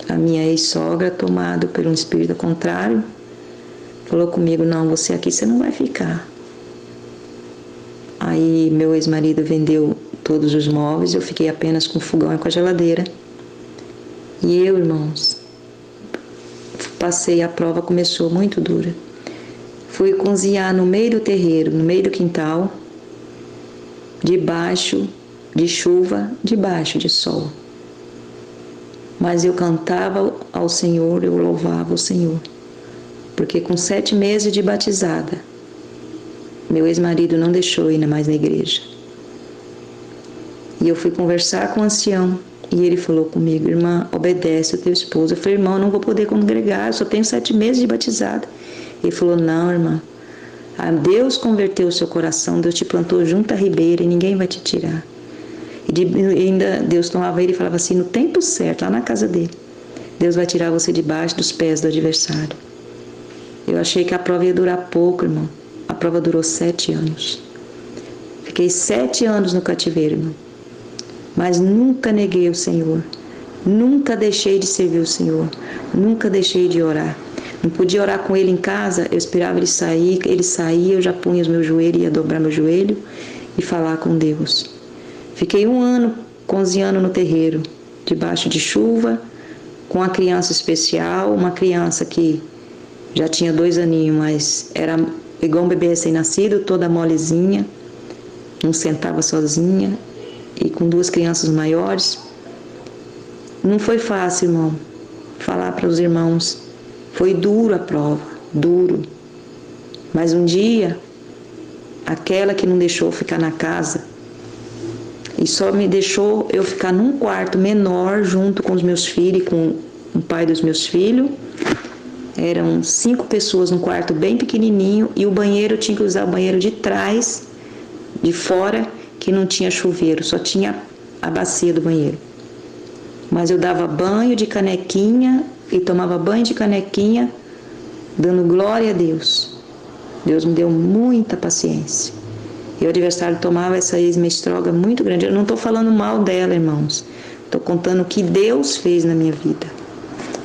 A minha ex-sogra, tomada por um espírito contrário, falou comigo, não, você aqui você não vai ficar. Aí meu ex-marido vendeu todos os móveis, eu fiquei apenas com o fogão e com a geladeira. E eu, irmãos, passei, a prova começou muito dura. Fui cozinhar no meio do terreiro, no meio do quintal, debaixo de chuva, debaixo de sol. Mas eu cantava ao Senhor, eu louvava o Senhor. Porque com 7 meses de batizada, meu ex-marido não deixou ir mais na igreja. E eu fui conversar com o ancião. E ele falou comigo, irmã, obedece o teu esposo. Eu falei, irmão, eu não vou poder congregar, eu só tenho 7 meses de batizada. Ele falou, não, irmã, Deus converteu o seu coração, Deus te plantou junto à ribeira e ninguém vai te tirar. Ainda Deus tomava ele e falava assim, no tempo certo, lá na casa dele, Deus vai tirar você debaixo dos pés do adversário. Eu achei que a prova ia durar pouco, irmão. A prova durou 7 anos. Fiquei 7 anos no cativeiro, irmão. Mas nunca neguei o Senhor. Nunca deixei de servir o Senhor. Nunca deixei de orar. Não podia orar com ele em casa, eu esperava ele sair. Ele saía, eu já punha os meus joelhos, ia dobrar meu joelho e falar com Deus. Fiquei 1 ano cozinhando no terreiro, debaixo de chuva, com uma criança especial, uma criança que já tinha 2 aninhos, mas era igual um bebê recém-nascido, toda molezinha, não sentava sozinha, e com 2 crianças maiores. Não foi fácil, irmão, falar para os irmãos. Foi duro a prova, duro. Mas um dia, aquela que não deixou eu ficar na casa e só me deixou eu ficar num quarto menor junto com os meus filhos e com o pai dos meus filhos. Eram 5 pessoas num quarto bem pequenininho e o banheiro, eu tinha que usar o banheiro de trás, de fora, que não tinha chuveiro, só tinha a bacia do banheiro. Mas eu dava banho de canequinha e tomava banho de canequinha, dando glória a Deus. Deus me deu muita paciência. E o adversário tomava essa ex-mestróga muito grande. Eu não estou falando mal dela, irmãos. Estou contando o que Deus fez na minha vida.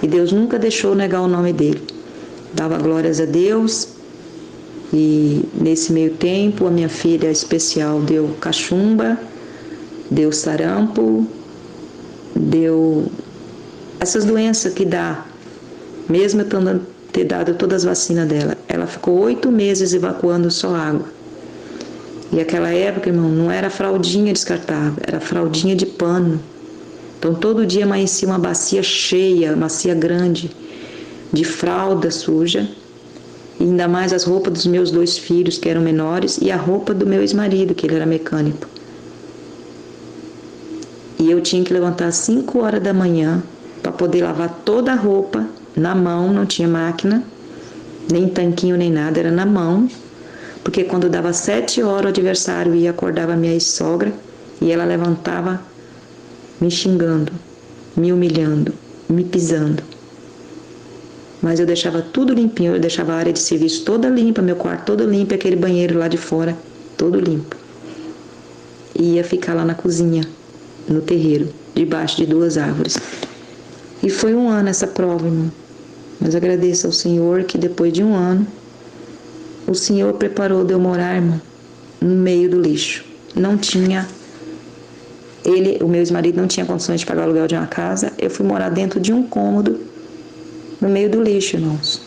E Deus nunca deixou negar o nome dele. Dava glórias a Deus. E nesse meio tempo, a minha filha especial deu cachumba, deu sarampo, deu essas doenças que dá, mesmo eu ter dado todas as vacinas dela. Ela ficou 8 meses evacuando só água. E aquela época, irmão, não era fraldinha descartável, era fraldinha de pano. Então todo dia amanhecia uma bacia cheia, uma bacia grande, de fralda suja. E ainda mais as roupas dos meus 2 filhos, que eram menores, e a roupa do meu ex-marido, que ele era mecânico. E eu tinha que levantar às 5 horas da manhã para poder lavar toda a roupa na mão, não tinha máquina, nem tanquinho, nem nada, era na mão. Porque quando dava 7 horas, o adversário ia acordava a minha ex-sogra e ela levantava me xingando, me humilhando, me pisando. Mas eu deixava tudo limpinho, eu deixava a área de serviço toda limpa, meu quarto todo limpo, aquele banheiro lá de fora todo limpo. E ia ficar lá na cozinha, no terreiro, debaixo de 2 árvores. E foi 1 ano essa prova, irmão. Mas agradeço ao Senhor que depois de 1 ano, o Senhor preparou de eu morar, irmão, no meio do lixo. Não tinha, o meu ex-marido não tinha condições de pagar o aluguel de uma casa. Eu fui morar dentro de um cômodo, no meio do lixo, irmãos.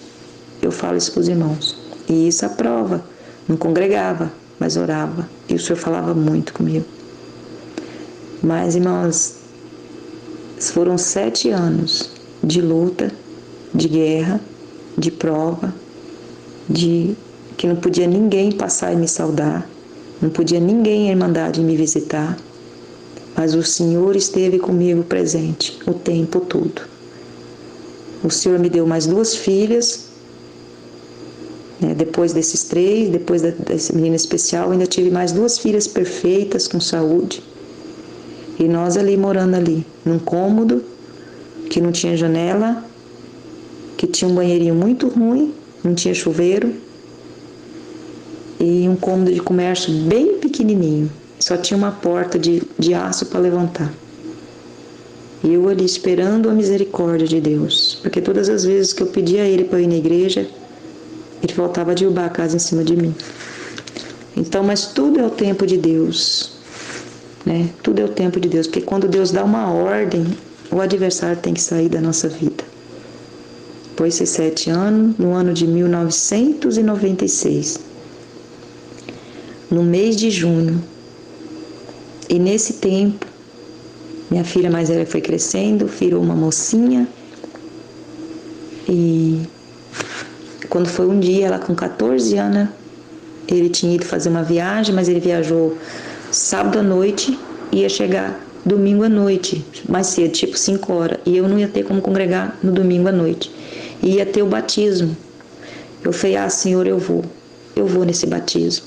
Eu falo isso para os irmãos. E isso é a prova. Não congregava, mas orava. E o Senhor falava muito comigo. Mas, irmãos, foram 7 anos de luta, de guerra, de prova, de que não podia ninguém passar e me saudar, não podia ninguém, a Irmandade, me visitar, mas o Senhor esteve comigo presente o tempo todo. O Senhor me deu mais 2 filhas, né, depois desses 3, depois dessa menina especial, ainda tive mais 2 filhas perfeitas, com saúde. E nós ali, morando ali, num cômodo, que não tinha janela, que tinha um banheirinho muito ruim, não tinha chuveiro, e um cômodo de comércio bem pequenininho, só tinha uma porta de aço para levantar. E eu ali esperando a misericórdia de Deus, porque todas as vezes que eu pedia a Ele para ir na igreja, Ele voltava a derrubar a casa em cima de mim. Então, mas tudo é o tempo de Deus, né? Tudo é o tempo de Deus, porque quando Deus dá uma ordem, o adversário tem que sair da nossa vida. Depois de 7 anos, no ano de 1996, no mês de junho, e nesse tempo, minha filha mais velha foi crescendo, virou uma mocinha, e quando foi um dia, ela com 14 anos, ele tinha ido fazer uma viagem, mas ele viajou sábado à noite, ia chegar domingo à noite, mais cedo, tipo 5 horas, e eu não ia ter como congregar no domingo à noite, e ia ter o batismo. Eu falei, Senhor, eu vou nesse batismo,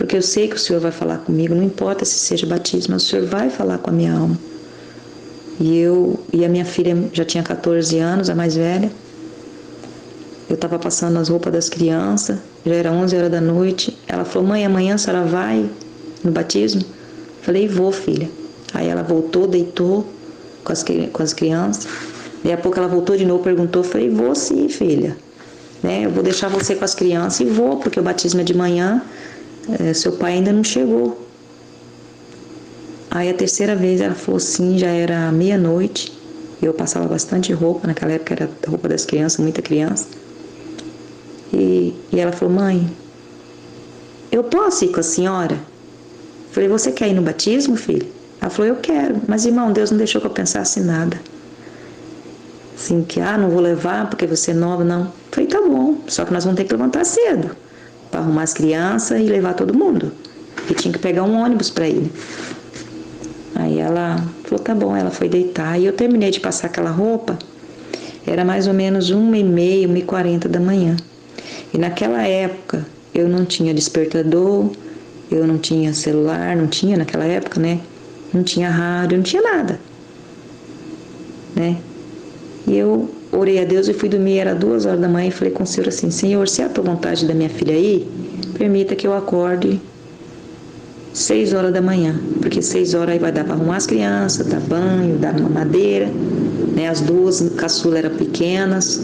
porque eu sei que o Senhor vai falar comigo, não importa se seja batismo, mas o Senhor vai falar com a minha alma. E a minha filha já tinha 14 anos, a mais velha. Eu estava passando as roupas das crianças, já era 11 horas da noite. Ela falou, mãe, amanhã a senhora vai no batismo? Falei, vou, filha. Aí ela voltou, deitou com as crianças. Daí a pouco ela voltou de novo, perguntou, falei, vou sim, filha. Né? Eu vou deixar você com as crianças e vou, porque o batismo é de manhã, seu pai ainda não chegou. Aí a terceira vez ela falou sim, já era meia-noite. Eu passava bastante roupa, naquela época era roupa das crianças, muita criança. E ela falou, mãe, eu posso ir com a senhora? Eu falei, você quer ir no batismo, filha? Ela falou, eu quero. Mas, irmão, Deus não deixou que eu pensasse nada. Assim, que, não vou levar porque você é nova, não. Eu falei, tá bom, só que nós vamos ter que levantar cedo para arrumar as crianças e levar todo mundo. E tinha que pegar um ônibus para ir. Aí ela falou, tá bom, ela foi deitar. E eu terminei de passar aquela roupa, era mais ou menos 1h30, 1h40 da manhã. E naquela época, eu não tinha despertador, eu não tinha celular, não tinha naquela época, né? Não tinha rádio, não tinha nada, né? E eu orei a Deus e fui dormir, era 2 horas da manhã, e falei com o Senhor assim, Senhor, se é a tua vontade da minha filha aí, permita que eu acorde 6 horas da manhã, porque 6 horas aí vai dar para arrumar as crianças, dar banho, dar mamadeira, né? As duas caçulas eram pequenas,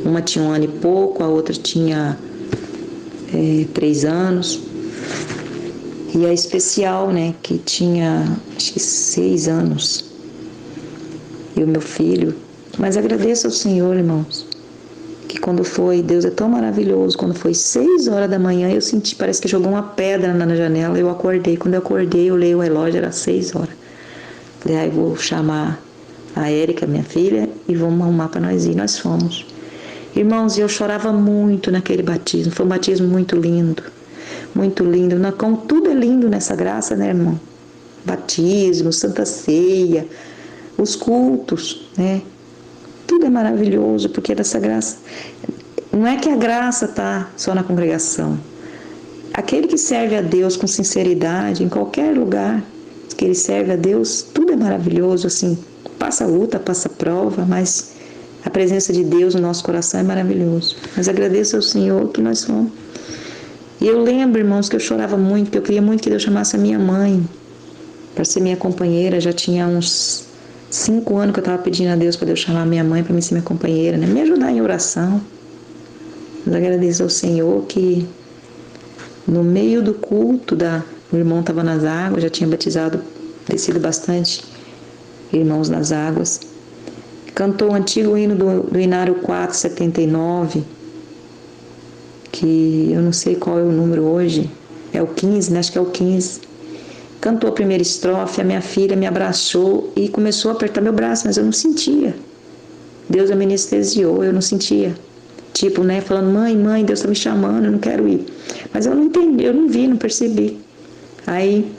uma tinha 1 ano e pouco, a outra tinha 3 anos. E a especial, né, que tinha, acho que 6 anos. E o meu filho. Mas agradeço ao Senhor, irmãos, que quando foi, Deus é tão maravilhoso, quando foi 6 horas da manhã, eu senti, parece que jogou uma pedra na janela, eu acordei. Quando eu acordei, eu olhei o relógio, era 6 horas. Falei, aí vou chamar a Érica, minha filha, e vamos arrumar para nós ir. Nós fomos. Irmãos, eu chorava muito naquele batismo. Foi um batismo muito lindo. Muito lindo. Como tudo é lindo nessa graça, né, irmão? Batismo, Santa Ceia, os cultos, né? Tudo é maravilhoso, porque dessa graça... Não é que a graça está só na congregação. Aquele que serve a Deus com sinceridade, em qualquer lugar que ele serve a Deus, tudo é maravilhoso, assim. Passa luta, passa prova, mas... a presença de Deus no nosso coração é maravilhoso. Mas agradeço ao Senhor que nós fomos. E eu lembro, irmãos, que eu chorava muito, que eu queria muito que Deus chamasse a minha mãe para ser minha companheira. Já tinha uns 5 anos que eu estava pedindo a Deus para Deus chamar a minha mãe para me ser minha companheira, né? Me ajudar em oração. Mas agradeço ao Senhor que no meio do culto, o irmão estava nas águas, já tinha batizado, descido bastante irmãos nas águas. Cantou o antigo hino do Inário 479, que eu não sei qual é o número hoje, é o 15, né? Acho que é o 15. Cantou a primeira estrofe, a minha filha me abraçou e começou a apertar meu braço, mas eu não sentia. Deus me anestesiou, eu não sentia. Tipo, né, falando, mãe, Deus está me chamando, eu não quero ir. Mas eu não entendi, eu não vi, não percebi. Aí...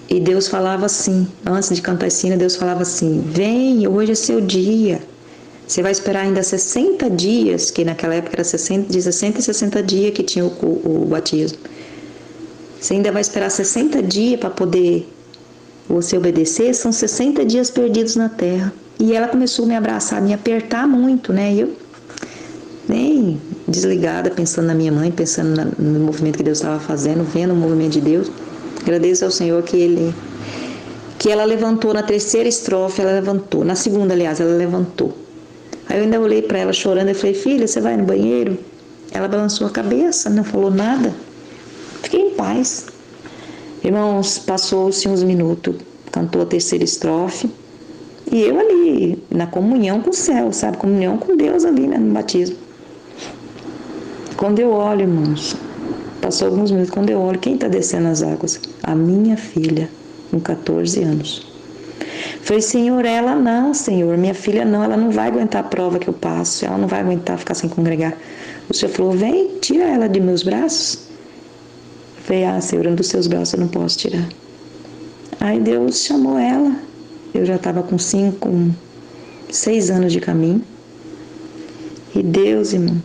E Deus falava assim, antes de cantar esse hino, Deus falava assim, vem, hoje é seu dia. Você vai esperar ainda 60 dias, que naquela época era 60 e 60 dias que tinha o batismo. Você ainda vai esperar 60 dias para poder você obedecer, são 60 dias perdidos na terra. E ela começou a me abraçar, a me apertar muito, né? E eu nem desligada, pensando na minha mãe, pensando no movimento que Deus estava fazendo, vendo o movimento de Deus. Agradeço ao Senhor que ela levantou na terceira estrofe, ela levantou. Na segunda, aliás, ela levantou. Aí eu ainda olhei para ela chorando e falei, filha, você vai no banheiro? Ela balançou a cabeça, não falou nada. Fiquei em paz. Irmãos, passou-se uns minutos, cantou a terceira estrofe. E eu ali, na comunhão com o céu, sabe? Comunhão com Deus ali, né, no batismo. Quando eu olho, irmãos... Passou alguns minutos, quando eu olho, quem está descendo as águas? A minha filha, com 14 anos. Falei, Senhor, ela não, Senhor, minha filha não, ela não vai aguentar a prova que eu passo, ela não vai aguentar ficar sem congregar. O Senhor falou, vem, tira ela de meus braços. Eu falei, Senhor, dos seus braços eu não posso tirar. Aí Deus chamou ela, eu já estava com 6 anos de caminho. E Deus, irmão,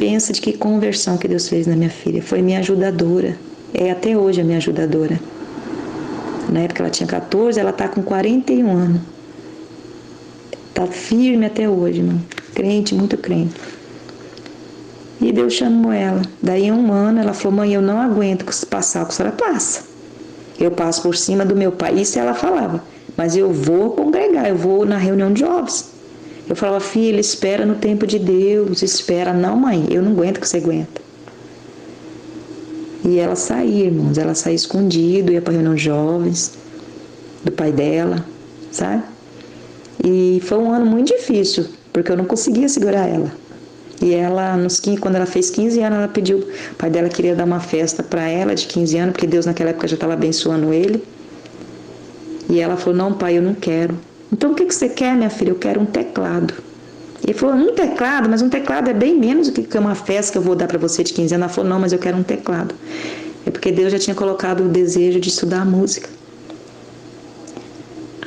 pensa de que conversão que Deus fez na minha filha. Foi minha ajudadora. É até hoje a minha ajudadora. Na época ela tinha 14, ela está com 41 anos. Está firme até hoje, irmão. Crente, muito crente. E Deus chamou ela. Daí, em um ano, ela falou: mãe, eu não aguento passar, a senhora passa. Eu passo por cima do meu pai. Isso ela falava. Mas eu vou congregar, eu vou na reunião de jovens. Eu falava: filha, espera no tempo de Deus, espera. Não, mãe, eu não aguento o que você aguenta. E ela saía, irmãos, ela saía escondido, ia para a reunião de jovens, do pai dela, sabe? E foi um ano muito difícil, porque eu não conseguia segurar ela. E ela, quando ela fez 15 anos, ela pediu, o pai dela queria dar uma festa para ela de 15 anos, porque Deus naquela época já estava abençoando ele. E ela falou: não, pai, eu não quero. Então, o que você quer, minha filha? Eu quero um teclado. Ele falou: um teclado? Mas um teclado é bem menos do que uma festa que eu vou dar para você de 15 anos. Ela falou: não, mas eu quero um teclado. É porque Deus já tinha colocado o desejo de estudar música.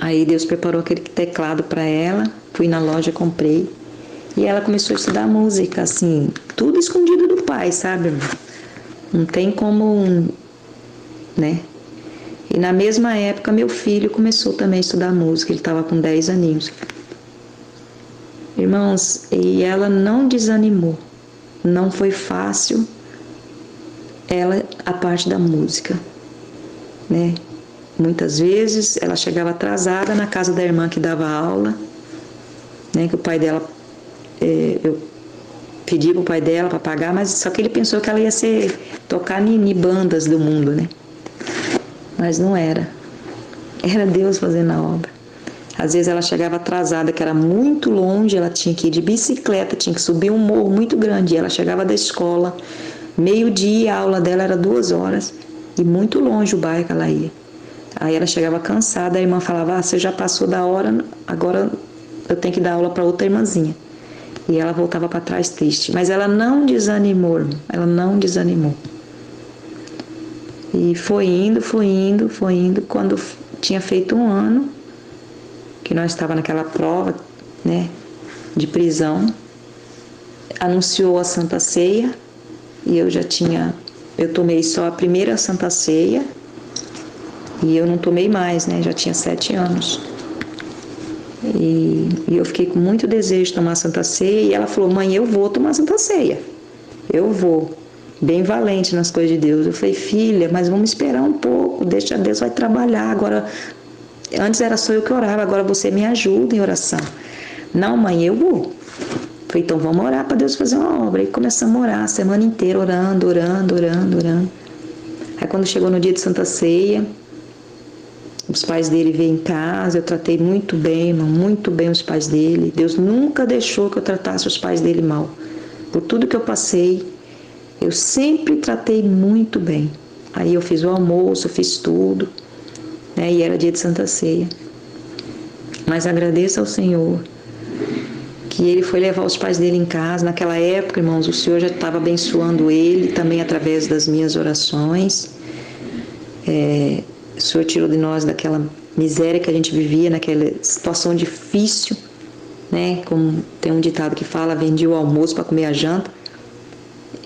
Aí Deus preparou aquele teclado para ela, fui na loja, comprei. E ela começou a estudar música, assim, tudo escondido do pai, sabe, irmão? Não tem como, né? E na mesma época, meu filho começou também a estudar música, ele estava com 10 aninhos. Irmãos, e ela não desanimou, não foi fácil a parte da música, né? Muitas vezes ela chegava atrasada na casa da irmã que dava aula, né? Que o pai dela, eu pedi para o pai dela para pagar, mas só que ele pensou que ela ia tocar em bandas do mundo, né? Mas não era. Era Deus fazendo a obra. Às vezes ela chegava atrasada, que era muito longe, ela tinha que ir de bicicleta, tinha que subir um morro muito grande. E ela chegava da escola, meio-dia, a aula dela era 2 horas, e muito longe o bairro que ela ia. Aí ela chegava cansada, a irmã falava: você já passou da hora, agora eu tenho que dar aula para outra irmãzinha. E ela voltava para trás triste. Mas ela não desanimou, irmão. Ela não desanimou. E foi indo. Quando tinha feito 1 ano, que nós estávamos naquela prova, né, de prisão, anunciou a Santa Ceia. E eu tomei só a primeira Santa Ceia. E eu não tomei mais, né? Já tinha 7 anos. E eu fiquei com muito desejo de tomar Santa Ceia. E ela falou: mãe, eu vou tomar Santa Ceia. Eu vou. Bem valente nas coisas de Deus. Eu falei: filha, mas vamos esperar um pouco. Deixa Deus vai trabalhar. Agora, antes era só eu que orava. Agora você me ajuda em oração. Não, mãe, eu vou. Falei: então vamos orar para Deus fazer uma obra. E começamos a orar a semana inteira, orando. Aí quando chegou no dia de Santa Ceia, os pais dele veio em casa, eu tratei muito bem, irmão, muito bem os pais dele. Deus nunca deixou que eu tratasse os pais dele mal. Por tudo que eu passei, eu sempre tratei muito bem. Aí eu fiz o almoço, fiz tudo, né? E era dia de Santa Ceia. Mas agradeço ao Senhor que ele foi levar os pais dele em casa. Naquela época, irmãos, o Senhor já estava abençoando ele, também através das minhas orações. O Senhor tirou de nós daquela miséria que a gente vivia, naquela situação difícil, né? Como tem um ditado que fala: vendi o almoço para comer a janta.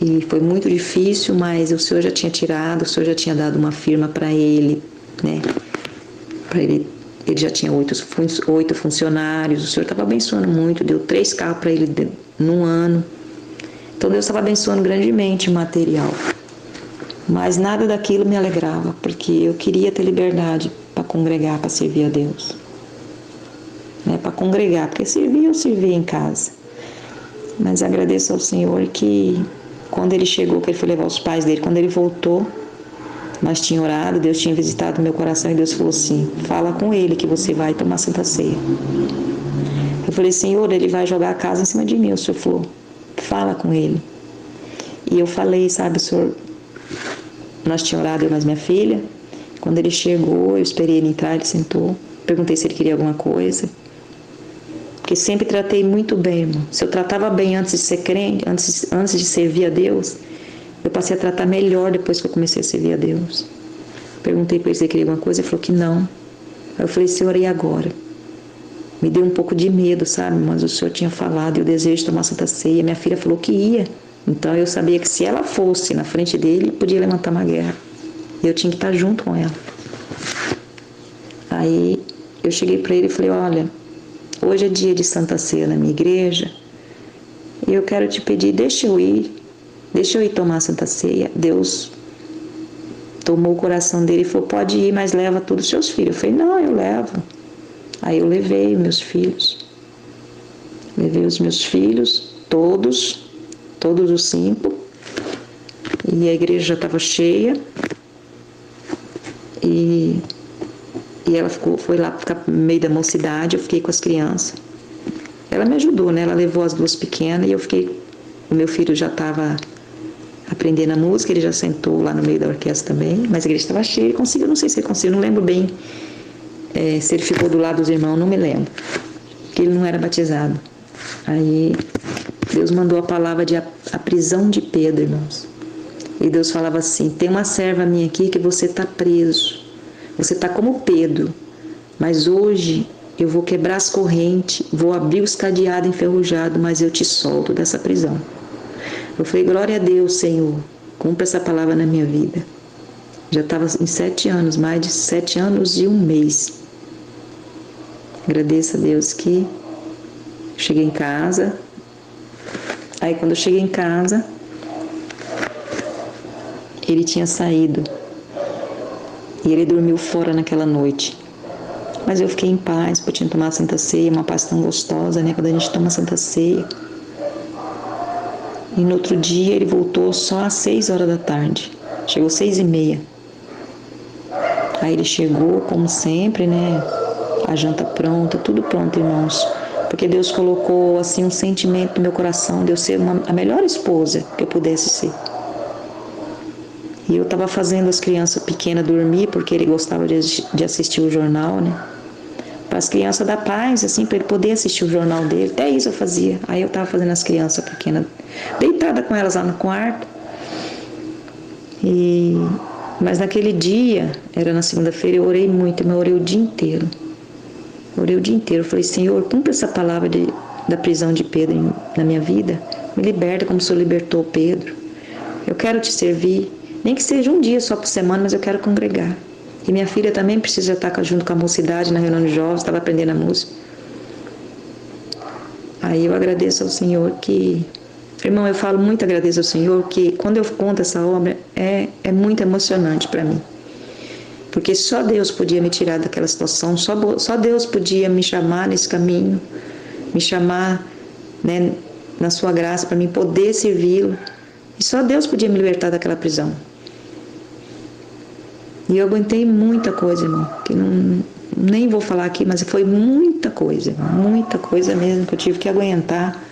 E foi muito difícil, mas o Senhor já tinha tirado, o Senhor já tinha dado uma firma para ele, né? Para ele já tinha 8 funcionários, o Senhor estava abençoando muito, deu 3 carros para ele num ano. Então Deus estava abençoando grandemente o material. Mas nada daquilo me alegrava, porque eu queria ter liberdade para congregar, para servir a Deus. Né? Para congregar, porque eu servia em casa. Mas agradeço ao Senhor que quando ele chegou, que ele foi levar os pais dele, quando ele voltou, nós tínhamos orado, Deus tinha visitado meu coração e Deus falou assim: fala com ele que você vai tomar Santa Ceia. Eu falei: Senhor, ele vai jogar a casa em cima de mim. O Senhor falou: fala com ele. E eu falei, sabe, o Senhor... Nós tínhamos orado, eu mais minha filha. Quando ele chegou, eu esperei ele entrar, ele sentou. Perguntei se ele queria alguma coisa. Porque sempre tratei muito bem, irmão. Se eu tratava bem antes de ser crente, antes de servir a Deus, eu passei a tratar melhor depois que eu comecei a servir a Deus. Perguntei para ele se ele queria alguma coisa, ele falou que não. Aí eu falei: Senhor, e agora? Me deu um pouco de medo, sabe? Mas o Senhor tinha falado, eu desejo tomar Santa Ceia. Minha filha falou que ia. Então eu sabia que se ela fosse na frente dele, podia levantar uma guerra. E eu tinha que estar junto com ela. Aí eu cheguei para ele e falei, olha, hoje é dia de Santa Ceia na minha igreja, e eu quero te pedir, deixa eu ir tomar a Santa Ceia. Deus tomou o coração dele e falou, pode ir, mas leva todos os seus filhos. Eu falei, não, eu levo. Aí eu levei os meus filhos. Levei os meus filhos, todos os 5. E a igreja já estava cheia. E ela foi lá ficar no meio da mocidade, eu fiquei com as crianças. Ela me ajudou, né? Ela levou as 2 pequenas e eu fiquei... O meu filho já estava aprendendo a música, ele já sentou lá no meio da orquestra também, mas a igreja estava cheia, ele conseguiu, não sei se ele conseguiu, não lembro bem se ele ficou do lado dos irmãos, não me lembro, porque ele não era batizado. Aí Deus mandou a palavra de a prisão de Pedro, irmãos. E Deus falava assim, tem uma serva minha aqui que você está preso, você está como Pedro, mas hoje eu vou quebrar as correntes, vou abrir os cadeados enferrujados, mas eu te solto dessa prisão. Eu falei, glória a Deus, Senhor, cumpra essa palavra na minha vida. Já estava em 7 anos, mais de 7 anos e 1 mês. Agradeço a Deus que cheguei em casa. Aí quando eu cheguei em casa, ele tinha saído. E ele dormiu fora naquela noite. Mas eu fiquei em paz, porque eu tinha tomado a Santa Ceia, uma paz tão gostosa, né? Quando a gente toma a Santa Ceia. E no outro dia ele voltou só às 6 horas da tarde. Chegou 6h30. Aí ele chegou, como sempre, né? A janta pronta, tudo pronto, irmãos. Porque Deus colocou, assim, um sentimento no meu coração de eu ser a melhor esposa que eu pudesse ser. E eu estava fazendo as crianças pequenas dormir, porque ele gostava de assistir o jornal, né? Para as crianças dar paz, assim, para ele poder assistir o jornal dele. Até isso eu fazia. Aí eu estava fazendo as crianças pequenas, deitada com elas lá no quarto. Mas naquele dia, era na segunda-feira, eu orei muito, eu orei o dia inteiro. Orei o dia inteiro. Eu falei, Senhor, cumpra essa palavra da prisão de Pedro na minha vida. Me liberta como o Senhor libertou Pedro. Eu quero te servir. Nem que seja um dia só por semana, mas eu quero congregar. E minha filha também precisa estar junto com a mocidade na reunião de jovens, estava aprendendo a música. Aí eu agradeço ao Senhor que... Irmão, eu falo muito, agradeço ao Senhor, que quando eu conto essa obra, é muito emocionante para mim. Porque só Deus podia me tirar daquela situação, só Deus podia me chamar nesse caminho, me chamar, né, na sua graça, para mim poder servi-lo. E só Deus podia me libertar daquela prisão. E eu aguentei muita coisa, irmão, que nem vou falar aqui, mas foi muita coisa, irmão, muita coisa mesmo que eu tive que aguentar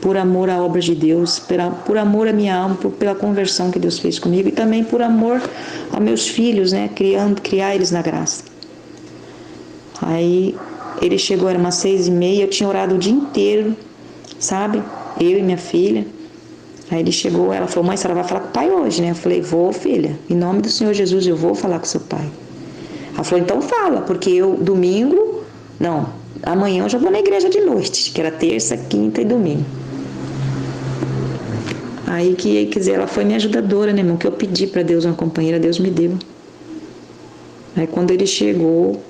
por amor à obra de Deus, por amor à minha alma, pela conversão que Deus fez comigo e também por amor aos meus filhos, né, criar eles na graça. Aí ele chegou, era umas 6h30, eu tinha orado o dia inteiro, sabe, eu e minha filha. Aí ele chegou, ela falou, mãe, a senhora vai falar com o pai hoje, né? Eu falei, vou, filha, em nome do Senhor Jesus, eu vou falar com seu pai. Ela falou, então fala, porque amanhã eu já vou na igreja de noite, que era terça, quinta e domingo. Aí ela foi minha ajudadora, né, irmão? Que eu pedi para Deus uma companheira, Deus me deu. Aí quando ele chegou,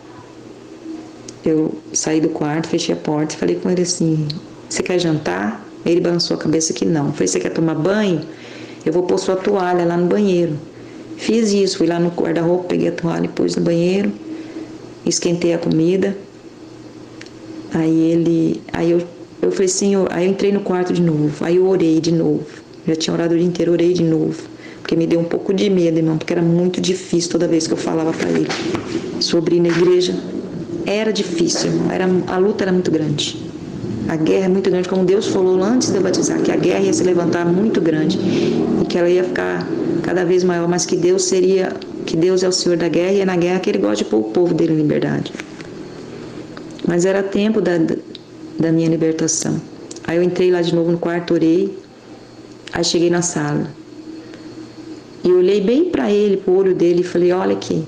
eu saí do quarto, fechei a porta e falei com ele assim, você quer jantar? Ele balançou a cabeça que não. Eu falei, você quer tomar banho? Eu vou pôr sua toalha lá no banheiro. Fiz isso, fui lá no guarda-roupa, peguei a toalha e pus no banheiro, esquentei a comida. Aí eu falei, Senhor, aí eu entrei no quarto de novo, aí eu orei de novo. Já tinha orado o dia inteiro, orei de novo. Porque me deu um pouco de medo, irmão, porque era muito difícil toda vez que eu falava para ele sobre ir na igreja. Era difícil, irmão, a luta era muito grande. A guerra é muito grande, como Deus falou antes de eu batizar, que a guerra ia se levantar muito grande e que ela ia ficar cada vez maior, mas que Deus é o Senhor da guerra e é na guerra que Ele gosta de pôr o povo dele em liberdade. Mas era tempo da minha libertação. Aí eu entrei lá de novo no quarto, orei, aí cheguei na sala e olhei bem para ele, pro olho dele e falei, olha aqui,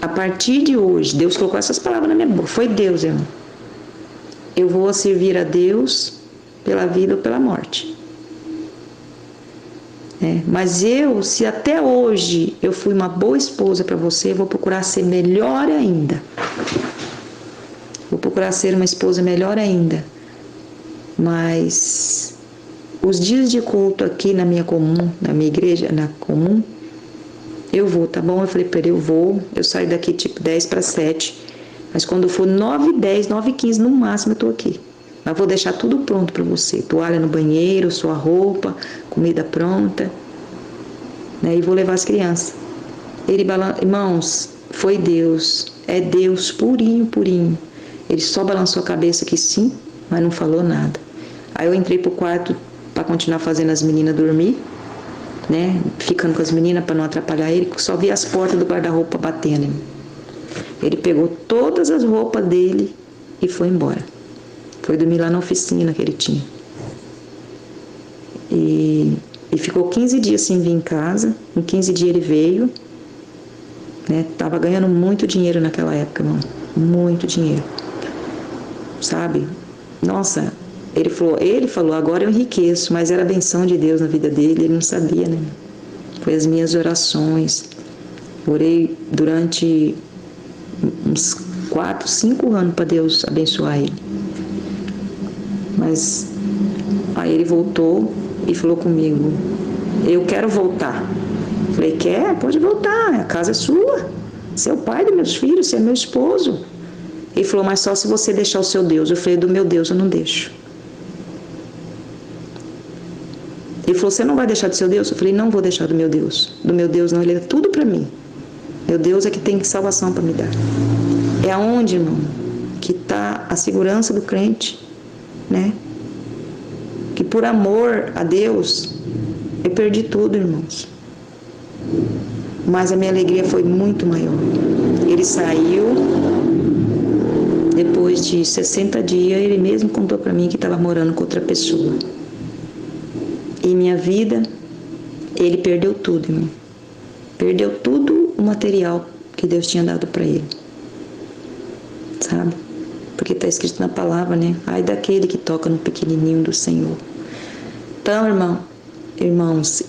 a partir de hoje, Deus colocou essas palavras na minha boca, foi Deus, irmão. Eu vou servir a Deus pela vida ou pela morte. Mas se até hoje eu fui uma boa esposa para você, eu vou procurar ser melhor ainda. Vou procurar ser uma esposa melhor ainda. Mas os dias de culto aqui na minha igreja, na comum, eu vou, tá bom? Eu falei para ele, eu saio daqui tipo 10 para 7, mas quando for 9h10, 9h15 no máximo eu tô aqui. Mas vou deixar tudo pronto para você, toalha no banheiro, sua roupa, comida pronta, né? E vou levar as crianças. Irmãos, foi Deus, é Deus purinho, purinho. Ele só balançou a cabeça que sim, mas não falou nada. Aí eu entrei pro quarto para continuar fazendo as meninas dormir, né? Ficando com as meninas para não atrapalhar ele, só vi as portas do guarda-roupa batendo. Ele pegou todas as roupas dele e foi embora. Foi dormir lá na oficina que ele tinha. E ficou 15 dias sem vir em casa. Em 15 dias ele veio, né? Tava ganhando muito dinheiro naquela época, irmão. Muito dinheiro. Sabe? Nossa, ele falou, agora eu enriqueço, mas era a benção de Deus na vida dele, ele não sabia, né? Foi as minhas orações. Orei durante uns 4, 5 anos para Deus abençoar ele. Mas aí ele voltou e falou comigo, eu quero voltar. Falei, quer? Pode voltar, a casa é sua. Você é o pai dos meus filhos, você é meu esposo. Ele falou, mas só se você deixar o seu Deus. Eu falei, do meu Deus eu não deixo. Ele falou, você não vai deixar do seu Deus? Eu falei, não vou deixar do meu Deus. Do meu Deus não, ele é tudo para mim. Meu Deus é que tem salvação para me dar. É aonde, irmão, que está a segurança do crente, né? Que por amor a Deus, eu perdi tudo, irmãos. Mas a minha alegria foi muito maior. Ele saiu, depois de 60 dias, ele mesmo contou para mim que estava morando com outra pessoa. Em minha vida, ele perdeu tudo, irmão. Perdeu tudo o material que Deus tinha dado para ele. Sabe? Porque está escrito na palavra, né? Ai daquele que toca no pequenininho do Senhor. Então, irmãos,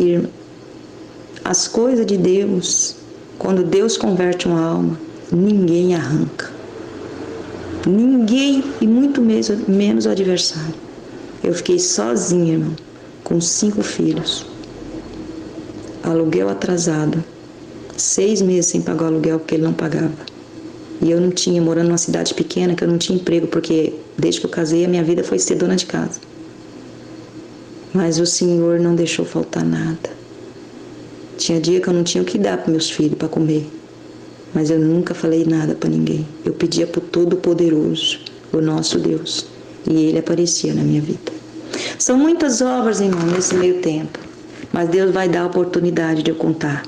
as coisas de Deus, quando Deus converte uma alma, ninguém arranca. Ninguém, e muito menos o adversário. Eu fiquei sozinha, irmão, com 5 filhos. Aluguel atrasado. 6 meses sem pagar o aluguel porque ele não pagava. E eu não tinha, morando numa cidade pequena, que eu não tinha emprego, porque desde que eu casei a minha vida foi ser dona de casa. Mas o Senhor não deixou faltar nada. Tinha dia que eu não tinha o que dar para meus filhos para comer. Mas eu nunca falei nada para ninguém. Eu pedia para o Todo-Poderoso, o nosso Deus. E Ele aparecia na minha vida. São muitas obras, irmão, nesse meio tempo. Mas Deus vai dar a oportunidade de eu contar.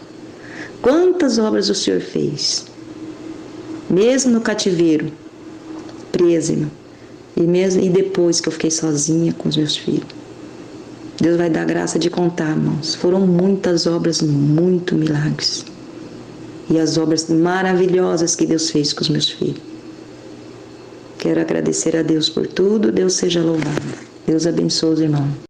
Quantas obras o Senhor fez? Mesmo no cativeiro, presa, irmão. E depois que eu fiquei sozinha com os meus filhos. Deus vai dar graça de contar, irmãos. Foram muitas obras, muito milagres. E as obras maravilhosas que Deus fez com os meus filhos. Quero agradecer a Deus por tudo. Deus seja louvado. Deus abençoe os irmãos.